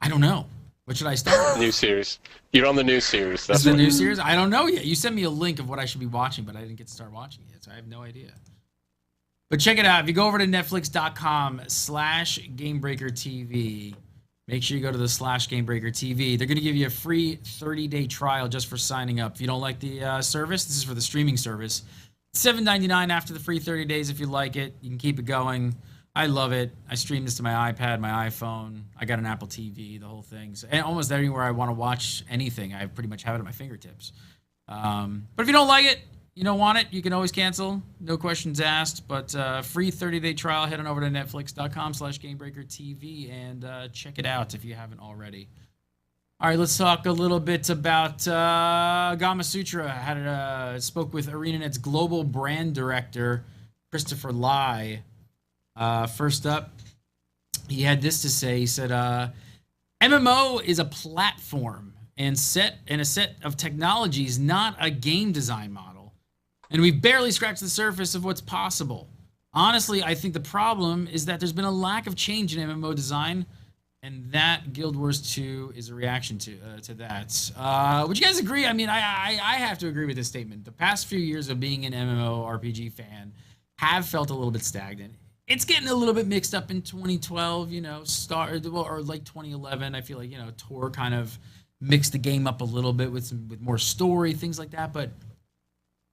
Speaker 1: I don't know. What should I start with?
Speaker 2: New series. You're on the new series.
Speaker 1: That's the new series? I don't know yet. You sent me a link of what I should be watching, but I didn't get to start watching it yet, so I have no idea. But check it out. If you go over to netflix.com/GameBreakerTV, make sure you go to the /GameBreakerTV. They're going to give you a free 30-day trial just for signing up. If you don't like the service, this is for the streaming service. It's $7.99 after the free 30 days if you like it. You can keep it going. I love it. I stream this to my iPad, my iPhone. I got an Apple TV, the whole thing. So, and almost anywhere I want to watch anything, I pretty much have it at my fingertips. But if you don't like it, you don't want it, you can always cancel. No questions asked. But free 30-day trial. Head on over to netflix.com/GameBreakerTV and check it out if you haven't already. All right, let's talk a little bit about Gamasutra. Spoke with ArenaNet's global brand director, Christopher Lai. First up, he had this to say. He said, MMO is a platform and a set of technologies, not a game design model. And we've barely scratched the surface of what's possible. Honestly, I think the problem is that there's been a lack of change in MMO design, and that Guild Wars 2 is a reaction to that. Would you guys agree? I mean, I have to agree with this statement. The past few years of being an MMORPG fan have felt a little bit stagnant. It's getting a little bit mixed up in 2012, or like 2011. I feel like, Tor kind of mixed the game up a little bit with more story, things like that. But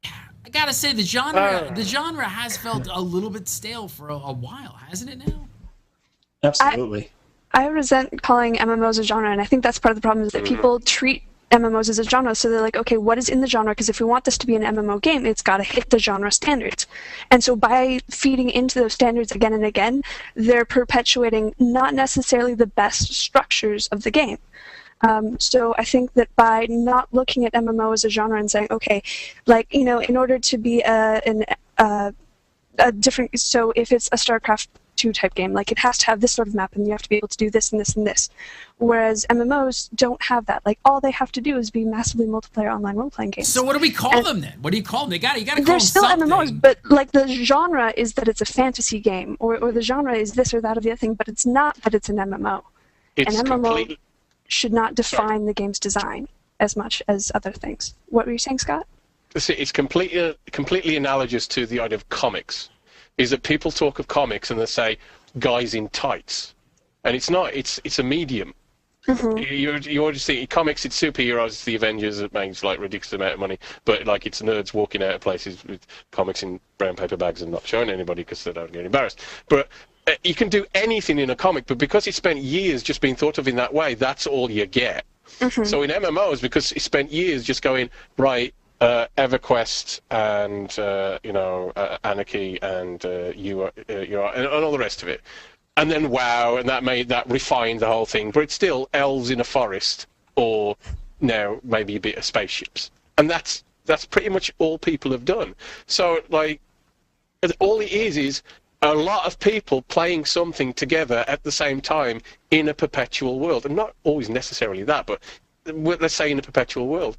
Speaker 1: I gotta say, the genre has felt a little bit stale for a while, hasn't it now?
Speaker 4: Absolutely.
Speaker 3: I resent calling MMOs a genre, and I think that's part of the problem is that people treat MMOs as a genre, so they're like, okay, what is in the genre? Because if we want this to be an MMO game, it's got to hit the genre standards. And so by feeding into those standards again and again, they're perpetuating not necessarily the best structures of the game. So I think that by not looking at MMO as a genre and saying, okay, in order to be a different, so if it's a StarCraft 2 type game. Like, it has to have this sort of map, and you have to be able to do this and this and this. Whereas MMOs don't have that. Like, all they have to do is be massively multiplayer online role-playing games.
Speaker 1: So what do we call them then? What do you call them? You got to call them
Speaker 3: they're still
Speaker 1: something.
Speaker 3: MMOs, but like the genre is that it's a fantasy game, or the genre is this or that or the other thing, but it's not that it's an MMO. An MMO should not define the game's design as much as other things. What were you saying, Scott?
Speaker 2: It's completely analogous to the idea of comics. Is that people talk of comics and they say guys in tights, and it's not. It's a medium. Mm-hmm. You always see comics. It's superheroes. It's the Avengers that makes like ridiculous amount of money, but like it's nerds walking out of places with comics in brown paper bags and not showing anybody because they don't get embarrassed. But you can do anything in a comic, but because it spent years just being thought of in that way, that's all you get. Mm-hmm. So in MMOs, because it spent years just going right. EverQuest and Anarchy and and all the rest of it, and then WoW, and that refined the whole thing. But it's still elves in a forest, or now maybe a bit of spaceships, and that's pretty much all people have done. So like, all it is a lot of people playing something together at the same time in a perpetual world, and not always necessarily that, but let's say in a perpetual world.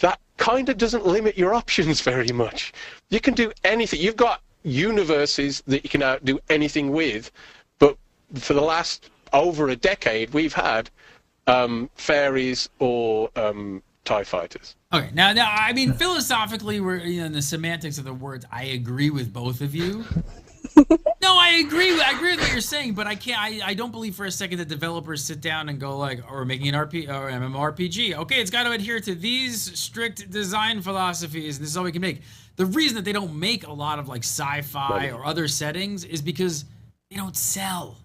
Speaker 2: That kind of doesn't limit your options very much. You can do anything. You've got universes that you can do anything with, but for the last over a decade, we've had fairies or TIE fighters.
Speaker 1: Okay, now, I mean, philosophically, we're in the semantics of the words. I agree with both of you. No, I agree with what you're saying, but I don't believe for a second that developers sit down and go like, or making an MMORPG. Okay, it's got to adhere to these strict design philosophies, and this is all we can make. The reason that they don't make a lot of like sci-fi or other settings is because they don't sell.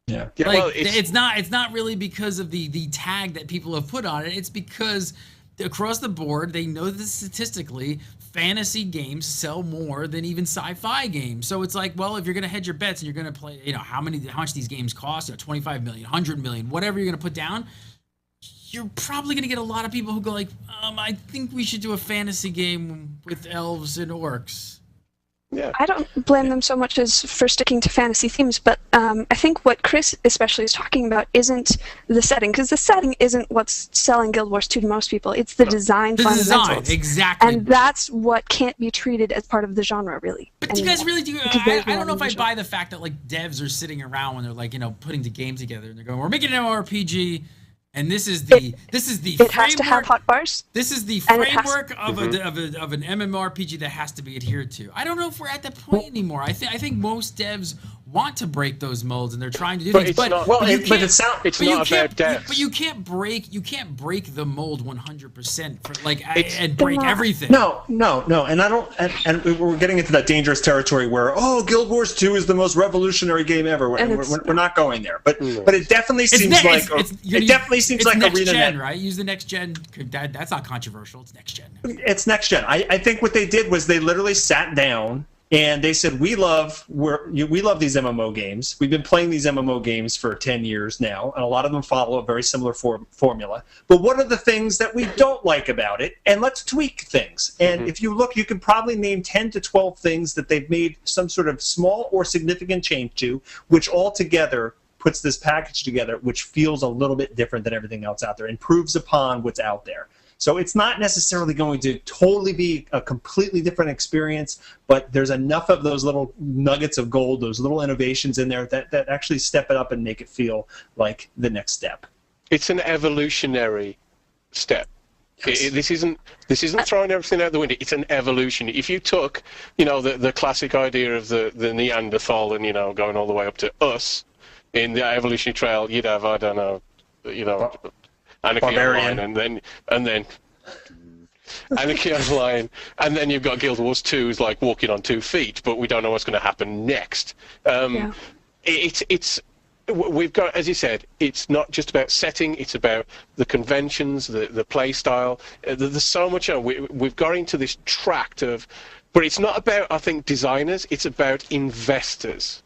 Speaker 4: Yeah.
Speaker 1: Like,
Speaker 2: well,
Speaker 1: it's not really because of the tag that people have put on it. It's because across the board, they know that statistically, fantasy games sell more than even sci-fi games. So it's like, well, if you're going to hedge your bets and you're going to play, how much these games cost, 25 million, 100 million, whatever you're going to put down, you're probably going to get a lot of people who go like, I think we should do a fantasy game with elves and orcs.
Speaker 2: Yeah.
Speaker 3: I don't blame them so much as for sticking to fantasy themes, but I think what Chris especially is talking about isn't the setting, because the setting isn't what's selling Guild Wars 2 to most people. It's the design fundamentals.
Speaker 1: Exactly.
Speaker 3: And that's what can't be treated as part of the genre, really.
Speaker 1: But do you guys really do? I don't know if I buy the fact that like devs are sitting around when they're like putting the game together and they're going, we're making an MMORPG. And this is the
Speaker 3: it has to have hot bars.
Speaker 1: This is the framework of an MMORPG that has to be adhered to. I don't know if we're at that point anymore. I think most devs want to break those molds and they're trying to do things.
Speaker 2: It's not about devs.
Speaker 1: But you can't break the mold 100% and break everything.
Speaker 4: No, and I don't. And we're getting into that dangerous territory where Guild Wars 2 is the most revolutionary game ever, and we're not going there. But it definitely seems like
Speaker 1: next
Speaker 4: Arena
Speaker 1: gen, right? Use the next gen. That's not controversial. It's next gen.
Speaker 4: It's next gen. I think what they did was they literally sat down and they said, we love these MMO games. We've been playing these MMO games for 10 years now, and a lot of them follow a very similar formula. But what are the things that we don't like about it? And let's tweak things. And if you look, you can probably name 10 to 12 things that they've made some sort of small or significant change to, which all together puts this package together, which feels a little bit different than everything else out there, improves upon what's out there. So it's not necessarily going to totally be a completely different experience, but there's enough of those little nuggets of gold, those little innovations in there that actually step it up and make it feel like the next step.
Speaker 2: It's an evolutionary step. Yes. This isn't throwing everything out the window. It's an evolution. If you took, the classic idea of the Neanderthal and, going all the way up to us in the evolutionary trail, you'd have, I don't know, Anarchy Online, and then Anarchy Online, and then you've got Guild Wars 2 is like walking on 2 feet, but we don't know what's going to happen next. We've got, as you said, it's not just about setting; it's about the conventions, the play style. There's so much. We've got into this tract of, but it's not about, I think, designers. It's about investors.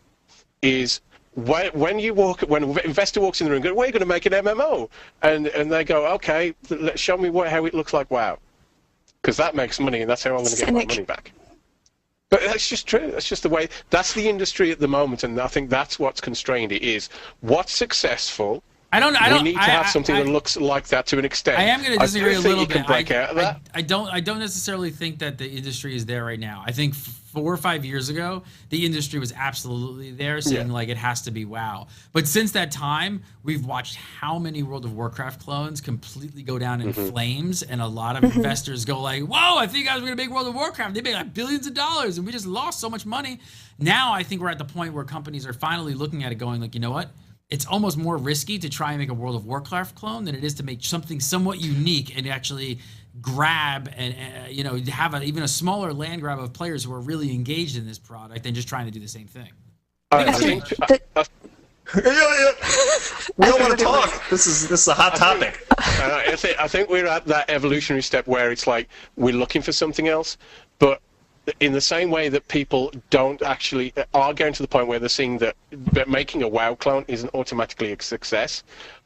Speaker 2: When an investor walks in the room, go, we're going to make an MMO, and they go, okay, show me how it looks like WoW, because that makes money, and that's how I'm going to get my money back. But that's just true. That's just the way. That's the industry at the moment, and I think that's what's constrained it. Is what's successful. We need to have something that looks like that to an extent.
Speaker 1: I am going to disagree a little bit.
Speaker 2: Can break out of that.
Speaker 1: I don't necessarily think that the industry is there right now. I think 4 or 5 years ago, the industry was absolutely there, saying like it has to be WoW. But since that time, we've watched how many World of Warcraft clones completely go down in flames, and a lot of investors go like, "Whoa, I think you guys were going to make World of Warcraft. They made like billions of dollars, and we just lost so much money." Now I think we're at the point where companies are finally looking at it, going like, you know what? It's almost more risky to try and make a World of Warcraft clone than it is to make something somewhat unique and actually grab and have even a smaller land grab of players who are really engaged in this product than just trying to do the same thing.
Speaker 2: I think
Speaker 4: we don't want to talk. This is a hot topic.
Speaker 2: I think we're at that evolutionary step where it's like we're looking for something else, but in the same way that people don't actually are getting to the point where they're seeing that making a WoW clone isn't automatically a success,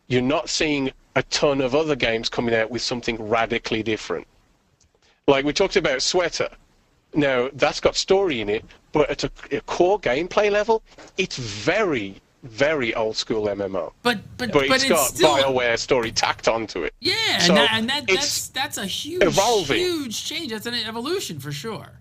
Speaker 2: you're not seeing a ton of other games coming out with something radically different. Like we talked about Sweater. Now, that's got story in it, but at a core gameplay level, it's very, very old school MMO. But it's got still BioWare story tacked onto it.
Speaker 1: Yeah,
Speaker 2: so
Speaker 1: that's a huge change. That's an evolution for sure.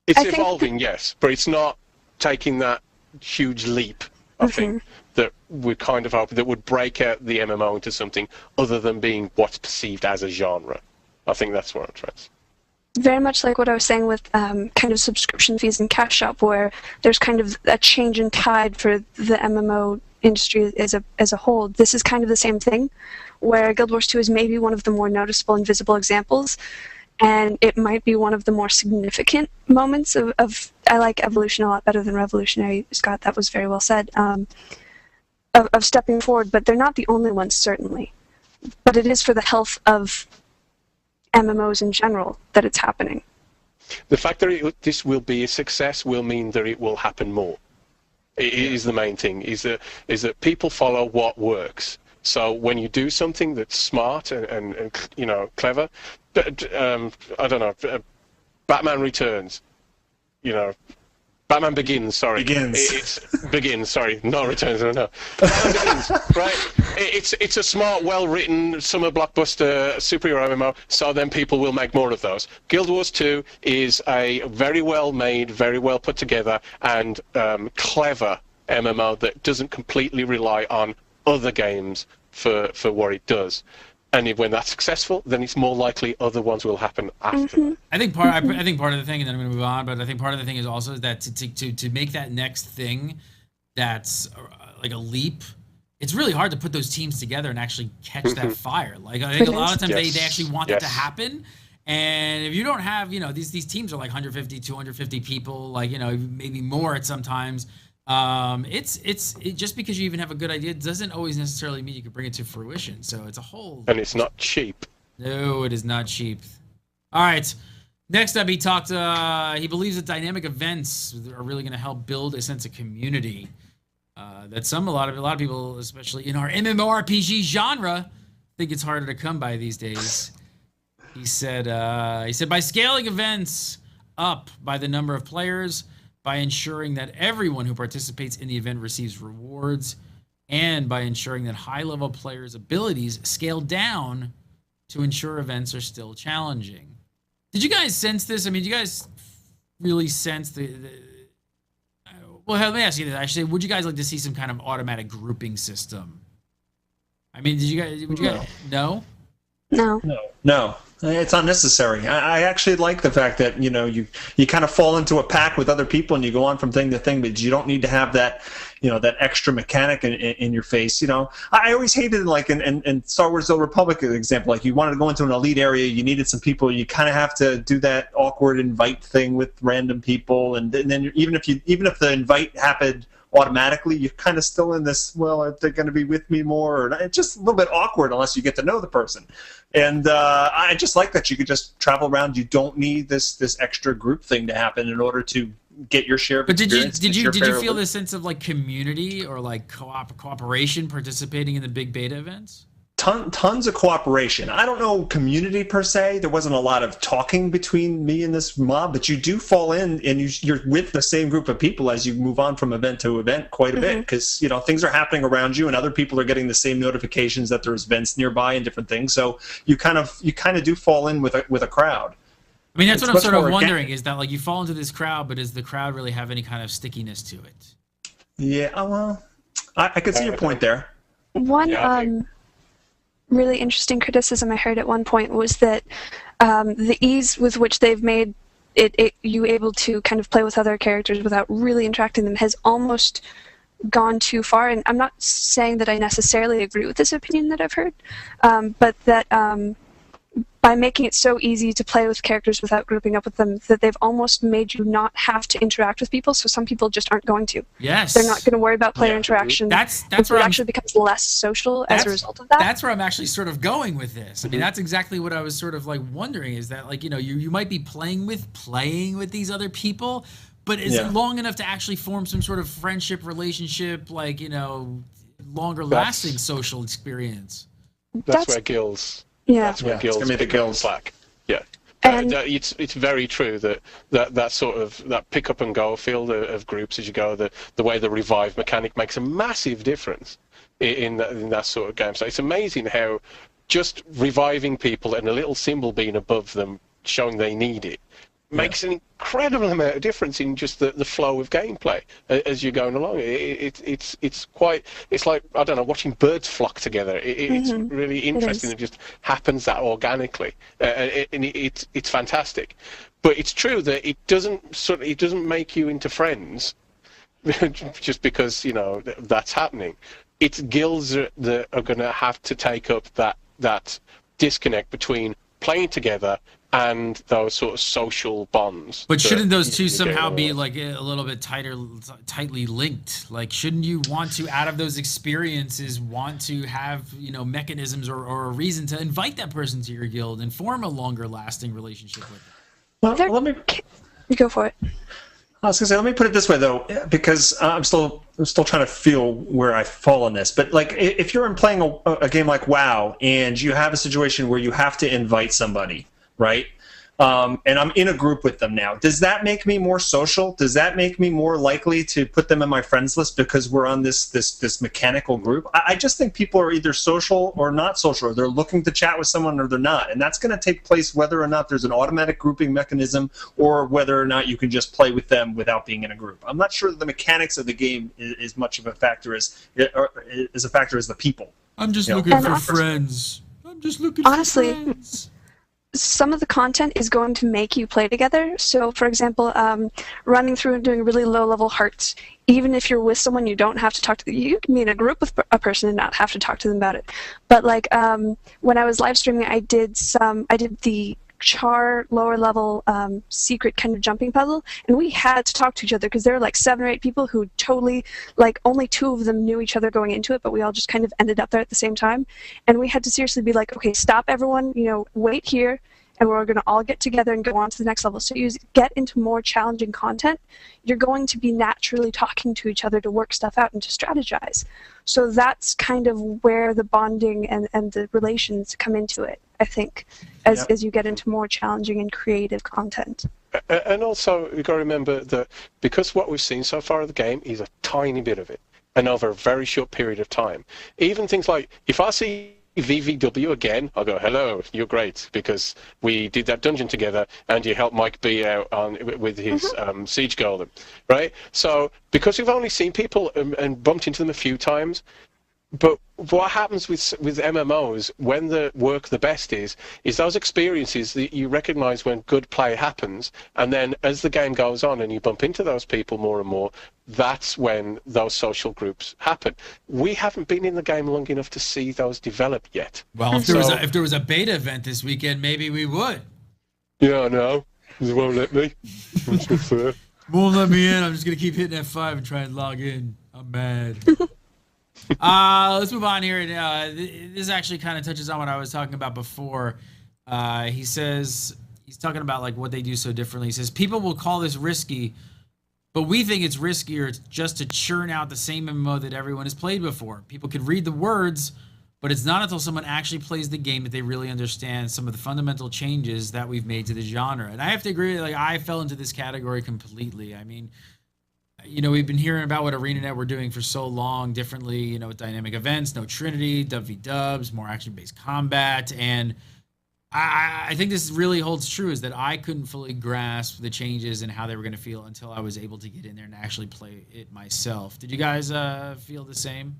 Speaker 2: It's evolving, yes, but it's not taking that huge leap, I think, that we're kind of hoping that would break out the MMO into something other than being what's perceived as a genre. I think that's what I'm trying to say.
Speaker 3: Very much like what I was saying with kind of subscription fees and cash shop, where there's kind of a change in tide for the MMO industry as a whole. This is kind of the same thing, where Guild Wars 2 is maybe one of the more noticeable and visible examples. And it might be one of the more significant moments of I like evolution a lot better than revolutionary, Scott, that was very well said, of stepping forward, but they're not the only ones, certainly. But it is for the health of MMOs in general that it's happening.
Speaker 2: The fact that this will be a success will mean that it will happen more. It is the main thing, is that people follow what works. So when you do something that's smart and clever, I don't know, Batman Returns, Batman Begins, sorry. Begins, sorry, not Returns, no. Batman Begins, right? It's a smart, well-written summer blockbuster superhero MMO, so then people will make more of those. Guild Wars 2 is a very well-made, very well put together, and clever MMO that doesn't completely rely on other games for what it does. And when that's successful, then it's more likely other ones will happen after.
Speaker 1: I think part of the thing, and then I'm going to move on, but I think part of the thing is also that to make that next thing that's like a leap, it's really hard to put those teams together and actually catch that fire. Like I think a lot of times they actually want that to happen. And if you don't have, these teams are like 150, 250 people, like, maybe more at sometimes. It's just because you even have a good idea doesn't always necessarily mean you can bring it to fruition. So it's a whole.
Speaker 2: And it's not cheap.
Speaker 1: No, it is not cheap. All right. Next up, he talked. He believes that dynamic events are really going to help build a sense of community. That a lot of people, especially in our MMORPG genre, think it's harder to come by these days. He said by scaling events up by the number of players, by ensuring that everyone who participates in the event receives rewards, and by ensuring that high-level players' abilities scale down to ensure events are still challenging. Did you guys sense this? I mean, do you guys really sense well, let me ask you this. Actually, would you guys like to see some kind of automatic grouping system? I mean, would you guys, no?
Speaker 4: No. It's unnecessary. I actually like the fact that you kind of fall into a pack with other people and you go on from thing to thing, but you don't need to have that that extra mechanic in your face. I always hated like in Star Wars: The Old Republic, for example, like you wanted to go into an elite area, you needed some people, you kind of have to do that awkward invite thing with random people, and then even if the invite happened automatically, you're kind of still in this, well, are they going to be with me more? Or it's just a little bit awkward unless you get to know the person. And I just like that you could just travel around. You don't need this extra group thing to happen in order to get your share of experience.
Speaker 1: But did you feel this sense of like community or like cooperation participating in the big beta events?
Speaker 4: tons of cooperation. I don't know community per se. There wasn't a lot of talking between me and this mob, but you do fall in and you're with the same group of people as you move on from event to event quite a bit, because things are happening around you and other people are getting the same notifications that there's events nearby and different things. So you kind of do fall in with a crowd.
Speaker 1: I mean, that's what I'm sort of wondering, is that like you fall into this crowd, but does the crowd really have any kind of stickiness to it?
Speaker 4: Yeah, well, I could see your point there.
Speaker 3: One really interesting criticism I heard at one point was that the ease with which they've made you able to kind of play with other characters without really interacting them has almost gone too far. And I'm not saying that I necessarily agree with this opinion that I've heard, but that by making it so easy to play with characters without grouping up with them, that they've almost made you not have to interact with people, so some people just aren't going to.
Speaker 1: Yes.
Speaker 3: They're not going to worry about player interaction.
Speaker 1: That's where
Speaker 3: it actually becomes less social as a result of that.
Speaker 1: That's where I'm actually sort of going with this. I mean, that's exactly what I was sort of like wondering, is that like, you might be playing with these other people, but is it long enough to actually form some sort of friendship, relationship, like, longer lasting social experience?
Speaker 2: That's where guilds...
Speaker 3: Yeah,
Speaker 2: that's where guilds
Speaker 4: be the guilds
Speaker 2: slack. Yeah,
Speaker 3: and
Speaker 2: it's very true that sort of that pick up and go field of groups as you go. The way the revive mechanic makes a massive difference in that sort of game. So it's amazing how just reviving people and a little symbol being above them showing they need it makes an incredible amount of difference in just the flow of gameplay as you're going along. It's like, I don't know, watching birds flock together. It's really interesting. It just happens that organically, and it's fantastic. But it's true that it doesn't make you into friends just because that's happening. It's guilds that are going to have to take up that disconnect between playing together and those sort of social bonds.
Speaker 1: But shouldn't those two somehow be like a little bit tightly linked? Like, shouldn't you want to, out of those experiences, want to have mechanisms or a reason to invite that person to your guild and form a longer lasting relationship with them?
Speaker 4: Well, let me
Speaker 3: go for it.
Speaker 4: I was gonna say, let me put it this way though, because I'm still trying to feel where I fall in this. But like, if you're playing a game like WoW and you have a situation where you have to invite somebody, right? And I'm in a group with them now. Does that make me more social? Does that make me more likely to put them in my friends list because we're on this mechanical group? I just think people are either social or not social, or they're looking to chat with someone or they're not. And that's going to take place whether or not there's an automatic grouping mechanism or whether or not you can just play with them without being in a group. I'm not sure that the mechanics of the game is much of a factor as the people.
Speaker 1: I'm just looking for friends. I'm just looking for friends.
Speaker 3: Some of the content is going to make you play together. So, for example, running through and doing really low-level hearts, even if you're with someone, you don't have to talk to them. You can be in a group with a person and not have to talk to them about it. But like when I was live streaming, I did the char lower-level secret kind of jumping puzzle, and we had to talk to each other because there were like 7 or 8 people who totally, like, only 2 of them knew each other going into it, but we all just kind of ended up there at the same time, and we had to seriously be like, okay, stop everyone, wait here, and we're going to all get together and go on to the next level. So you get into more challenging content, you're going to be naturally talking to each other to work stuff out and to strategize. So that's kind of where the bonding and the relations come into it, I think, as you get into more challenging and creative content.
Speaker 2: And also, you've got to remember that because what we've seen so far of the game is a tiny bit of it, and over a very short period of time. Even things like, if I see VVW again, I'll go, hello, you're great, because we did that dungeon together and you helped Mike B out with his Siege Golem, right? So, because we've only seen people and bumped into them a few times, but what happens with MMOs when the work the best is those experiences that you recognize when good play happens, and then as the game goes on and you bump into those people more and more, that's when those social groups happen. We haven't been in the game long enough to see those develop yet.
Speaker 1: Well, if there was a beta event this weekend, maybe we would.
Speaker 2: Yeah, no, they won't let me.
Speaker 1: Won't let me in. I'm just gonna keep hitting F5 and try and log in. I'm mad. Let's move on here. This actually kind of touches on what I was talking about before. He says, he's talking about like what they do so differently. He says, people will call this risky, but we think it's riskier just to churn out the same MMO that everyone has played before. People could read the words, but it's not until someone actually plays the game that they really understand some of the fundamental changes that we've made to the genre. And I have to agree, like, I fell into this category completely. I mean, we've been hearing about what ArenaNet were doing for so long differently, with dynamic events, no Trinity, dub-v-dubs, more action-based combat. And I think this really holds true, is that I couldn't fully grasp the changes and how they were going to feel until I was able to get in there and actually play it myself. Did you guys feel the same?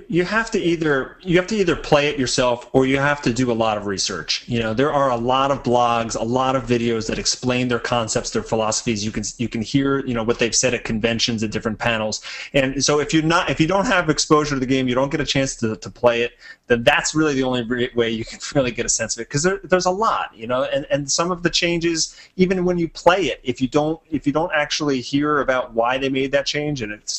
Speaker 4: You have to either play it yourself or you have to do a lot of research. There are a lot of blogs, a lot of videos that explain their concepts, their philosophies. You can hear what they've said at conventions at different panels. And so if you don't have exposure to the game, you don't get a chance to play it, then that's really the only way you can really get a sense of it, because there's a lot, and some of the changes, even when you play it, if you don't actually hear about why they made that change and it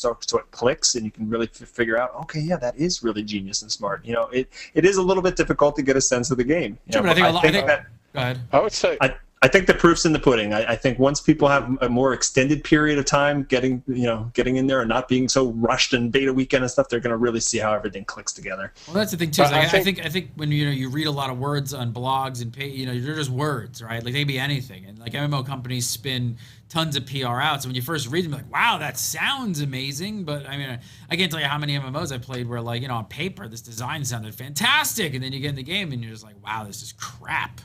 Speaker 4: clicks and you can really figure out, okay, yeah, that is really genius and smart. It is a little bit difficult to get a sense of the game.
Speaker 1: Sure, but I think go ahead.
Speaker 2: I would say
Speaker 4: I think the proof's in the pudding. I think once people have a more extended period of time getting in there and not being so rushed in beta weekend and stuff, they're going to really see how everything clicks together.
Speaker 1: Well, that's the thing too. I think when you read a lot of words on blogs and they're just words, right? Like, they be anything, and like MMO companies spin tons of PR out. So when you first read them, you're like, wow, that sounds amazing. But I mean, I can't tell you how many MMOs I played where, like, on paper this design sounded fantastic, and then you get in the game and you're just like, wow, this is crap.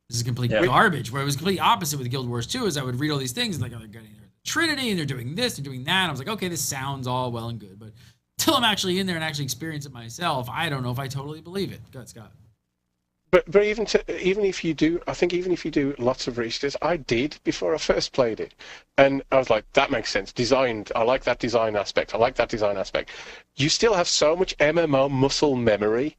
Speaker 1: This is complete garbage. Where it was completely opposite with Guild Wars 2, is I would read all these things like, oh, they're getting their Trinity and they're doing this, they're doing that. And I was like, okay, this sounds all well and good, but until I'm actually in there and actually experience it myself, I don't know if I totally believe it. Go ahead, Scott.
Speaker 2: But even if you do, I think even if you do lots of research, I did before I first played it, and I was like, that makes sense. Designed, I like that design aspect. I like that design aspect. You still have so much MMO muscle memory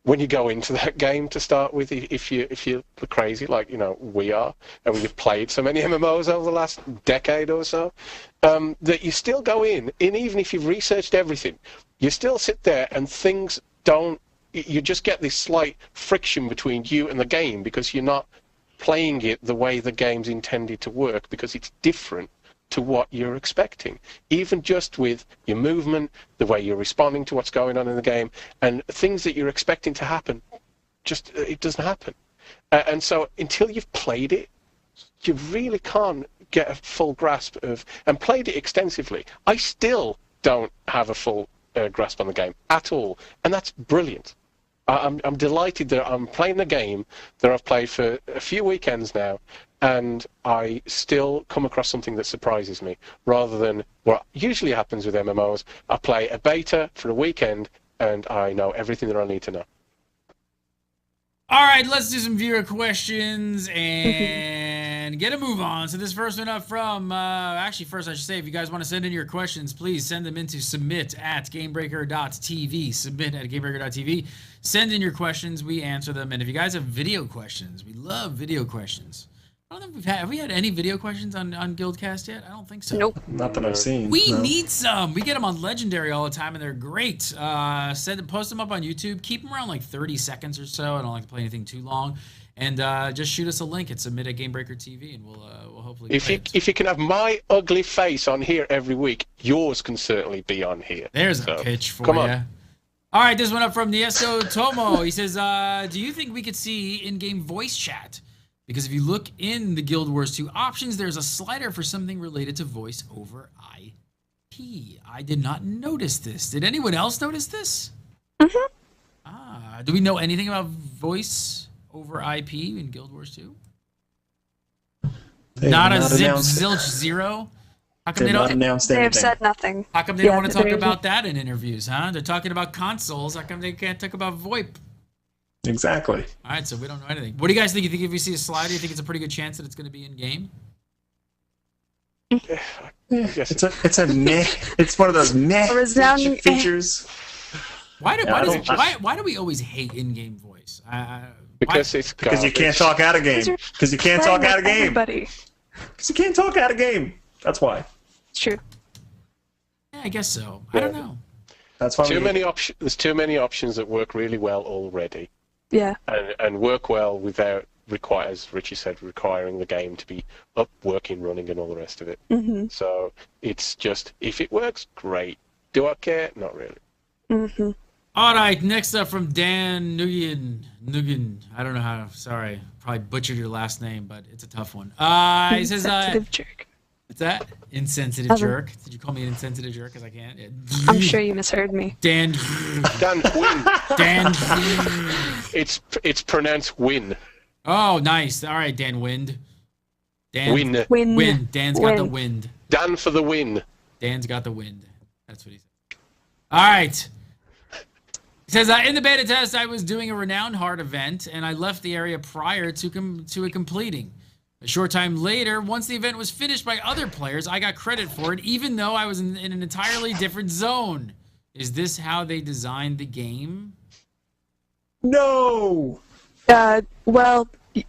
Speaker 2: when you go into that game to start with, if you're crazy like we are, and we've played so many MMOs over the last decade or so, that you still go in, and even if you've researched everything, you still sit there and things don't. You just get this slight friction between you and the game because you're not playing it the way the game's intended to work, because it's different to what you're expecting, even just with your movement, the way you're responding to what's going on in the game, and things that you're expecting to happen, just it doesn't happen. And so until you've played it, you really can't get a full grasp of, and played it extensively. I still don't have a full grasp on the game at all, and that's brilliant. I'm delighted that I'm playing a game that I've played for a few weekends now, and I still come across something that surprises me, rather than what usually happens with MMOs. I play a beta for a weekend, and I know everything that I need to know.
Speaker 1: All right, let's do some viewer questions and get a move on. So this first one up from, actually first I should say, if you guys want to send in your questions, please send them into submit@gamebreaker.tv. Submit@gamebreaker.tv. Send in your questions, we answer them. And if you guys have video questions, we love video questions. I don't know if have we had any video questions on GuildCast yet? I don't think so.
Speaker 3: Nope.
Speaker 4: Not that I've seen.
Speaker 1: We need some. We get them on Legendary all the time, and they're great. Post them up on YouTube. Keep them around like 30 seconds or so. I don't like to play anything too long. And just shoot us a link at submit@gamebreaker.tv, and we'll hopefully.
Speaker 2: If you can have my ugly face on here every week, yours can certainly be on here.
Speaker 1: There's a pitch for you. On. All right, this one up from Niesto Tomo. He says, "Do you think we could see in-game voice chat? Because if you look in the Guild Wars 2 options, there's a slider for something related to voice over IP. I did not notice this. Did anyone else notice this?
Speaker 3: Mm-hmm.
Speaker 1: Do we know anything about voice over IP in Guild Wars 2? Not a zilch zero? How come they don't
Speaker 4: announce anything?
Speaker 3: They have said nothing.
Speaker 1: How come they don't want to talk about that in interviews, huh? They're talking about consoles. How come they can't talk about VoIP?
Speaker 4: Exactly.
Speaker 1: All right, so we don't know anything. What do you guys think? You think if you see a slider, you think it's a pretty good chance that it's going to be in game?
Speaker 4: It's a meh. It's one of those meh features.
Speaker 1: Why do we always hate in-game voice?
Speaker 2: Because
Speaker 4: you can't talk out of game. Because you can't talk out of game. Because you can't talk out of game. That's why.
Speaker 3: It's true.
Speaker 1: Yeah, I guess so. I don't know.
Speaker 2: That's why there's too many options that work really well already.
Speaker 3: Yeah.
Speaker 2: And work well without, as Richie said, requiring the game to be up, working, running, and all the rest of it.
Speaker 3: Mm-hmm.
Speaker 2: So it's just, if it works, great. Do I care? Not really.
Speaker 3: Mm-hmm.
Speaker 1: All right, next up from Dan Nguyen. I don't know how. Sorry, probably butchered your last name, but it's a tough one. He says,
Speaker 3: Insensitive jerk.
Speaker 1: What's that? Insensitive jerk. Did you call me an insensitive jerk? Because I can't.
Speaker 3: I'm sure you misheard me.
Speaker 2: Dan Win.
Speaker 1: Dan.
Speaker 2: It's pronounced Win.
Speaker 1: Oh, nice. All right, Dan Wind.
Speaker 2: Win.
Speaker 1: Win. Dan's got the wind.
Speaker 2: Dan for the win.
Speaker 1: Dan's got the wind. That's what he said. All right. He says, in the beta test, I was doing a Renowned Heart event, and I left the area prior to it completing. A short time later, once the event was finished by other players, I got credit for it, even though I was in an entirely different zone. Is this how they designed the game?
Speaker 4: No!
Speaker 3: Well,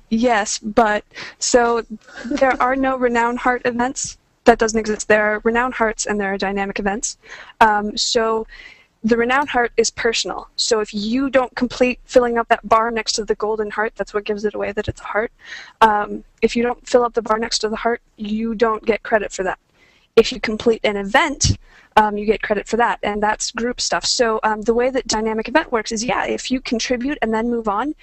Speaker 3: yes, but so there are no Renowned Heart events. That doesn't exist. There are Renowned Hearts and there are dynamic events. So the Renowned Heart is personal. So if you don't complete filling up that bar next to the golden heart, that's what gives it away that it's a heart. If you don't fill up the bar next to the heart, you don't get credit for that. If you complete an event, you get credit for that, and that's group stuff. So the way that dynamic event works is, yeah, if you contribute and then move on,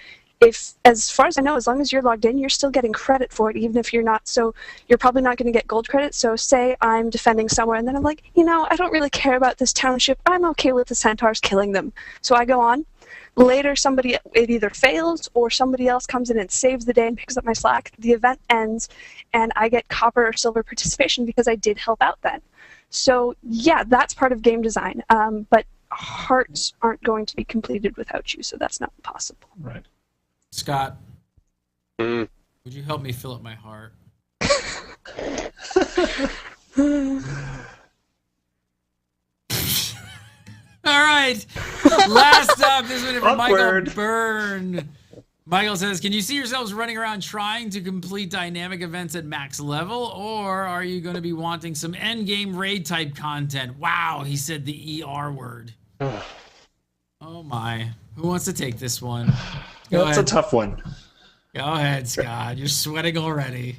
Speaker 3: as far as I know, as long as you're logged in, you're still getting credit for it, even if you're not. So you're probably not going to get gold credit. So say I'm defending somewhere, and then I'm like, I don't really care about this township. I'm okay with the centaurs killing them. So I go on. Later, it either fails or somebody else comes in and saves the day and picks up my slack. The event ends, and I get copper or silver participation because I did help out then. So yeah, that's part of game design. But hearts aren't going to be completed without you, so that's not possible.
Speaker 4: Right.
Speaker 1: Scott, would you help me fill up my heart? All right. Last up, this one from Michael Byrne. Michael says, can you see yourselves running around trying to complete dynamic events at max level, or are you going to be wanting some endgame raid type content? Wow, he said the ER word. Oh my. Who wants to take this one?
Speaker 4: That's a tough one.
Speaker 1: Go ahead, Scott. You're sweating already.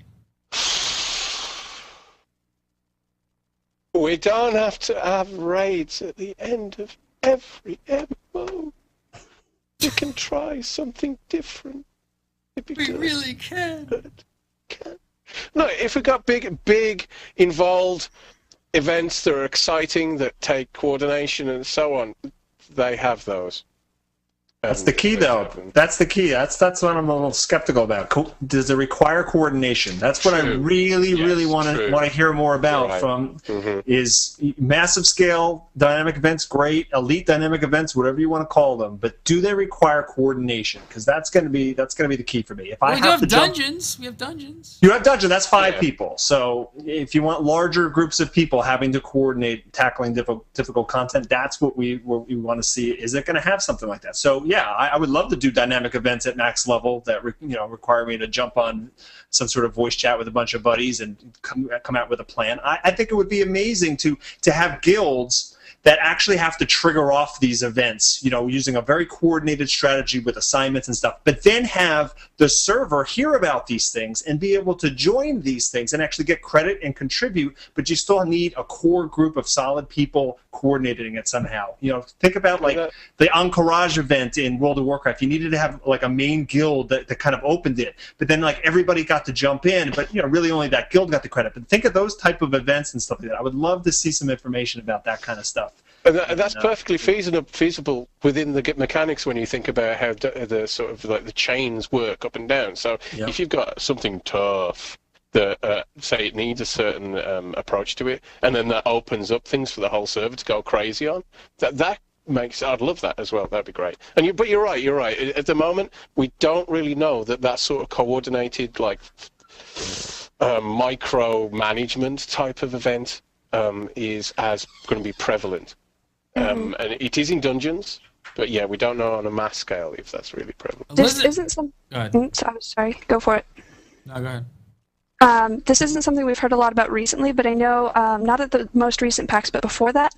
Speaker 2: We don't have to have raids at the end of every MMO. You can try something different.
Speaker 1: We really can.
Speaker 2: No, if we got big, involved events that are exciting, that take coordination and so on, they have those.
Speaker 4: That's the key, though. That's the key. That's what I'm a little skeptical about. Does it require coordination? That's what I really want to hear more about. From is massive scale dynamic events, great, elite dynamic events, whatever you want to call them. But do they require coordination? Because that's going to be the key for me. If I have to
Speaker 1: dungeons, we have dungeons.
Speaker 4: You have dungeons. That's 5 people. So if you want larger groups of people having to coordinate tackling difficult content, that's what we want to see. Is it going to have something like that? So yeah, I would love to do dynamic events at max level that require me to jump on some sort of voice chat with a bunch of buddies and come out with a plan. I think it would be amazing to have guilds that actually have to trigger off these events, using a very coordinated strategy with assignments and stuff, but then have the server hear about these things and be able to join these things and actually get credit and contribute, but you still need a core group of solid people coordinating it somehow. Think about like the Encourage event in World of Warcraft. You needed to have like a main guild that kind of opened it, but then like everybody got to jump in, but really only that guild got the credit. But think of those type of events and stuff like that. I would love to see some information about that kind of stuff.
Speaker 2: And that's perfectly feasible within the mechanics when you think about how the sort of like the chains work up and down. So if you've got something tough that say it needs a certain approach to it, and then that opens up things for the whole server to go crazy on, that makes, I'd love that as well. That'd be great. But you're right. At the moment, we don't really know that sort of coordinated like micro management type of event is as going to be prevalent. And it is in dungeons, but yeah, we don't know on a mass scale if that's really prevalent.
Speaker 3: This isn't some.
Speaker 1: Go ahead.
Speaker 3: Sorry, go for it.
Speaker 1: No, go ahead.
Speaker 3: This isn't something we've heard a lot about recently, but I know not at the most recent PAX, but before that,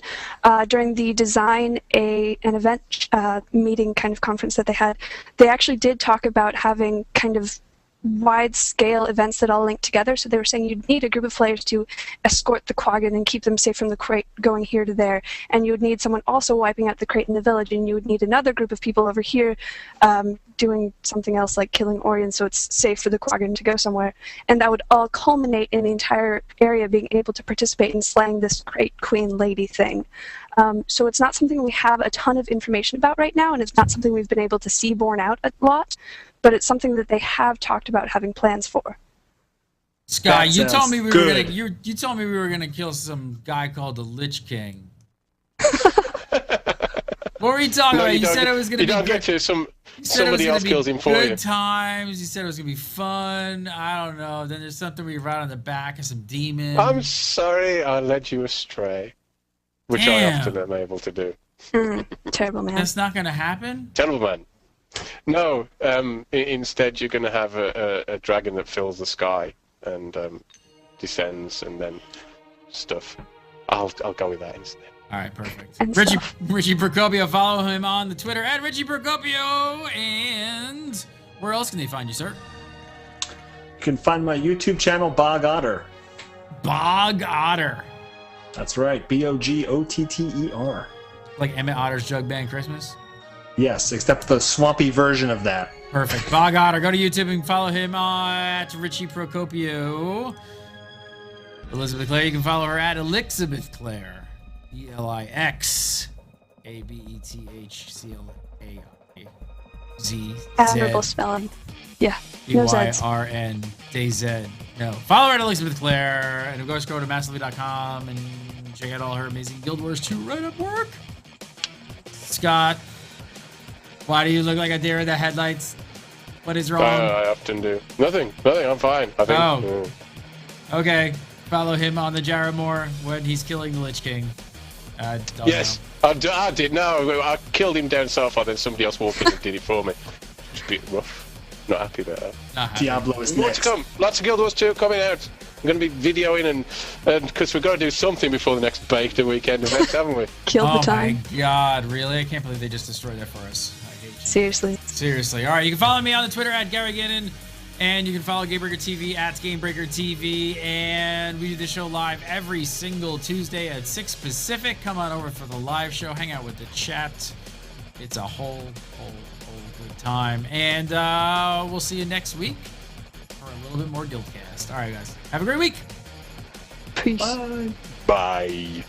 Speaker 3: during the design an event meeting kind of conference that they had, they actually did talk about having kind of wide-scale events that all link together. So they were saying you'd need a group of players to escort the quaggin and keep them safe from the crate going here to there. And you would need someone also wiping out the crate in the village. And you would need another group of people over here doing something else like killing Orion so it's safe for the quaggin to go somewhere. And that would all culminate in the entire area being able to participate in slaying this crate queen lady thing. So it's not something we have a ton of information about right now, and it's not something we've been able to see borne out a lot, but it's something that they have talked about having plans for.
Speaker 1: Sky, you told me we were gonna you told me we were gonna kill some guy called the Lich King. What were you talking about? You said it was gonna be.
Speaker 2: You don't get to somebody else kills him for you.
Speaker 1: Good times. You said it was gonna be fun. I don't know. Then there's something we ride on the back of some demons.
Speaker 2: I'm sorry, I led you astray, which I often am able to do.
Speaker 3: Terrible man.
Speaker 1: That's not gonna happen.
Speaker 2: Terrible man. No. Instead, you're gonna have a dragon that fills the sky and descends and then stuff. I'll go with that instead.
Speaker 1: All right, perfect. Richie Procopio, follow him on the Twitter at Richie Procopio. And where else can they find you, sir?
Speaker 4: You can find my YouTube channel, Bog Otter.
Speaker 1: Bog Otter.
Speaker 4: That's right, Bogotteer.
Speaker 1: Like Emmett Otter's Jug Band Christmas?
Speaker 4: Yes, except the swampy version of that.
Speaker 1: Perfect. Bog Otter. Go to YouTube and follow him at Richie Procopio. Elizabeth Clare, you can follow her at Elixabeth Clare. ELIXABETHCLAZ.
Speaker 3: Admirable spelling. Yeah. No Zs.
Speaker 1: EYRNDZ. No. Follow her at Elizabeth Clare. And of course, go to massively.com and check out all her amazing Guild Wars 2 write-up work. Scott, why do you look like a deer in the headlights? What is wrong?
Speaker 2: I often do. Nothing. I'm fine. I think.
Speaker 1: Oh. Okay. Follow him on the Jaramore when he's killing the Lich King.
Speaker 2: Yes, I did. No, I killed him down so far, then somebody else walked in and did it for me. It's a bit rough. Not happy about that.
Speaker 4: Diablo is
Speaker 2: More
Speaker 4: next.
Speaker 2: to come. Lots of Guild Wars 2 coming out. I'm going to be videoing and because we've got to do something before the next Baker weekend event, haven't we?
Speaker 3: Kill the time.
Speaker 1: Oh my God, really? I can't believe they just destroyed that for us. I hate you.
Speaker 3: Seriously.
Speaker 1: All right, you can follow me on the Twitter at Gary Gannon. And you can follow Gamebreaker TV at Gamebreaker TV. And we do the show live every single Tuesday at 6 Pacific. Come on over for the live show. Hang out with the chat. It's a whole good time. And we'll see you next week for a little bit more GuildCast. All right, guys. Have a great week.
Speaker 3: Peace.
Speaker 2: Bye.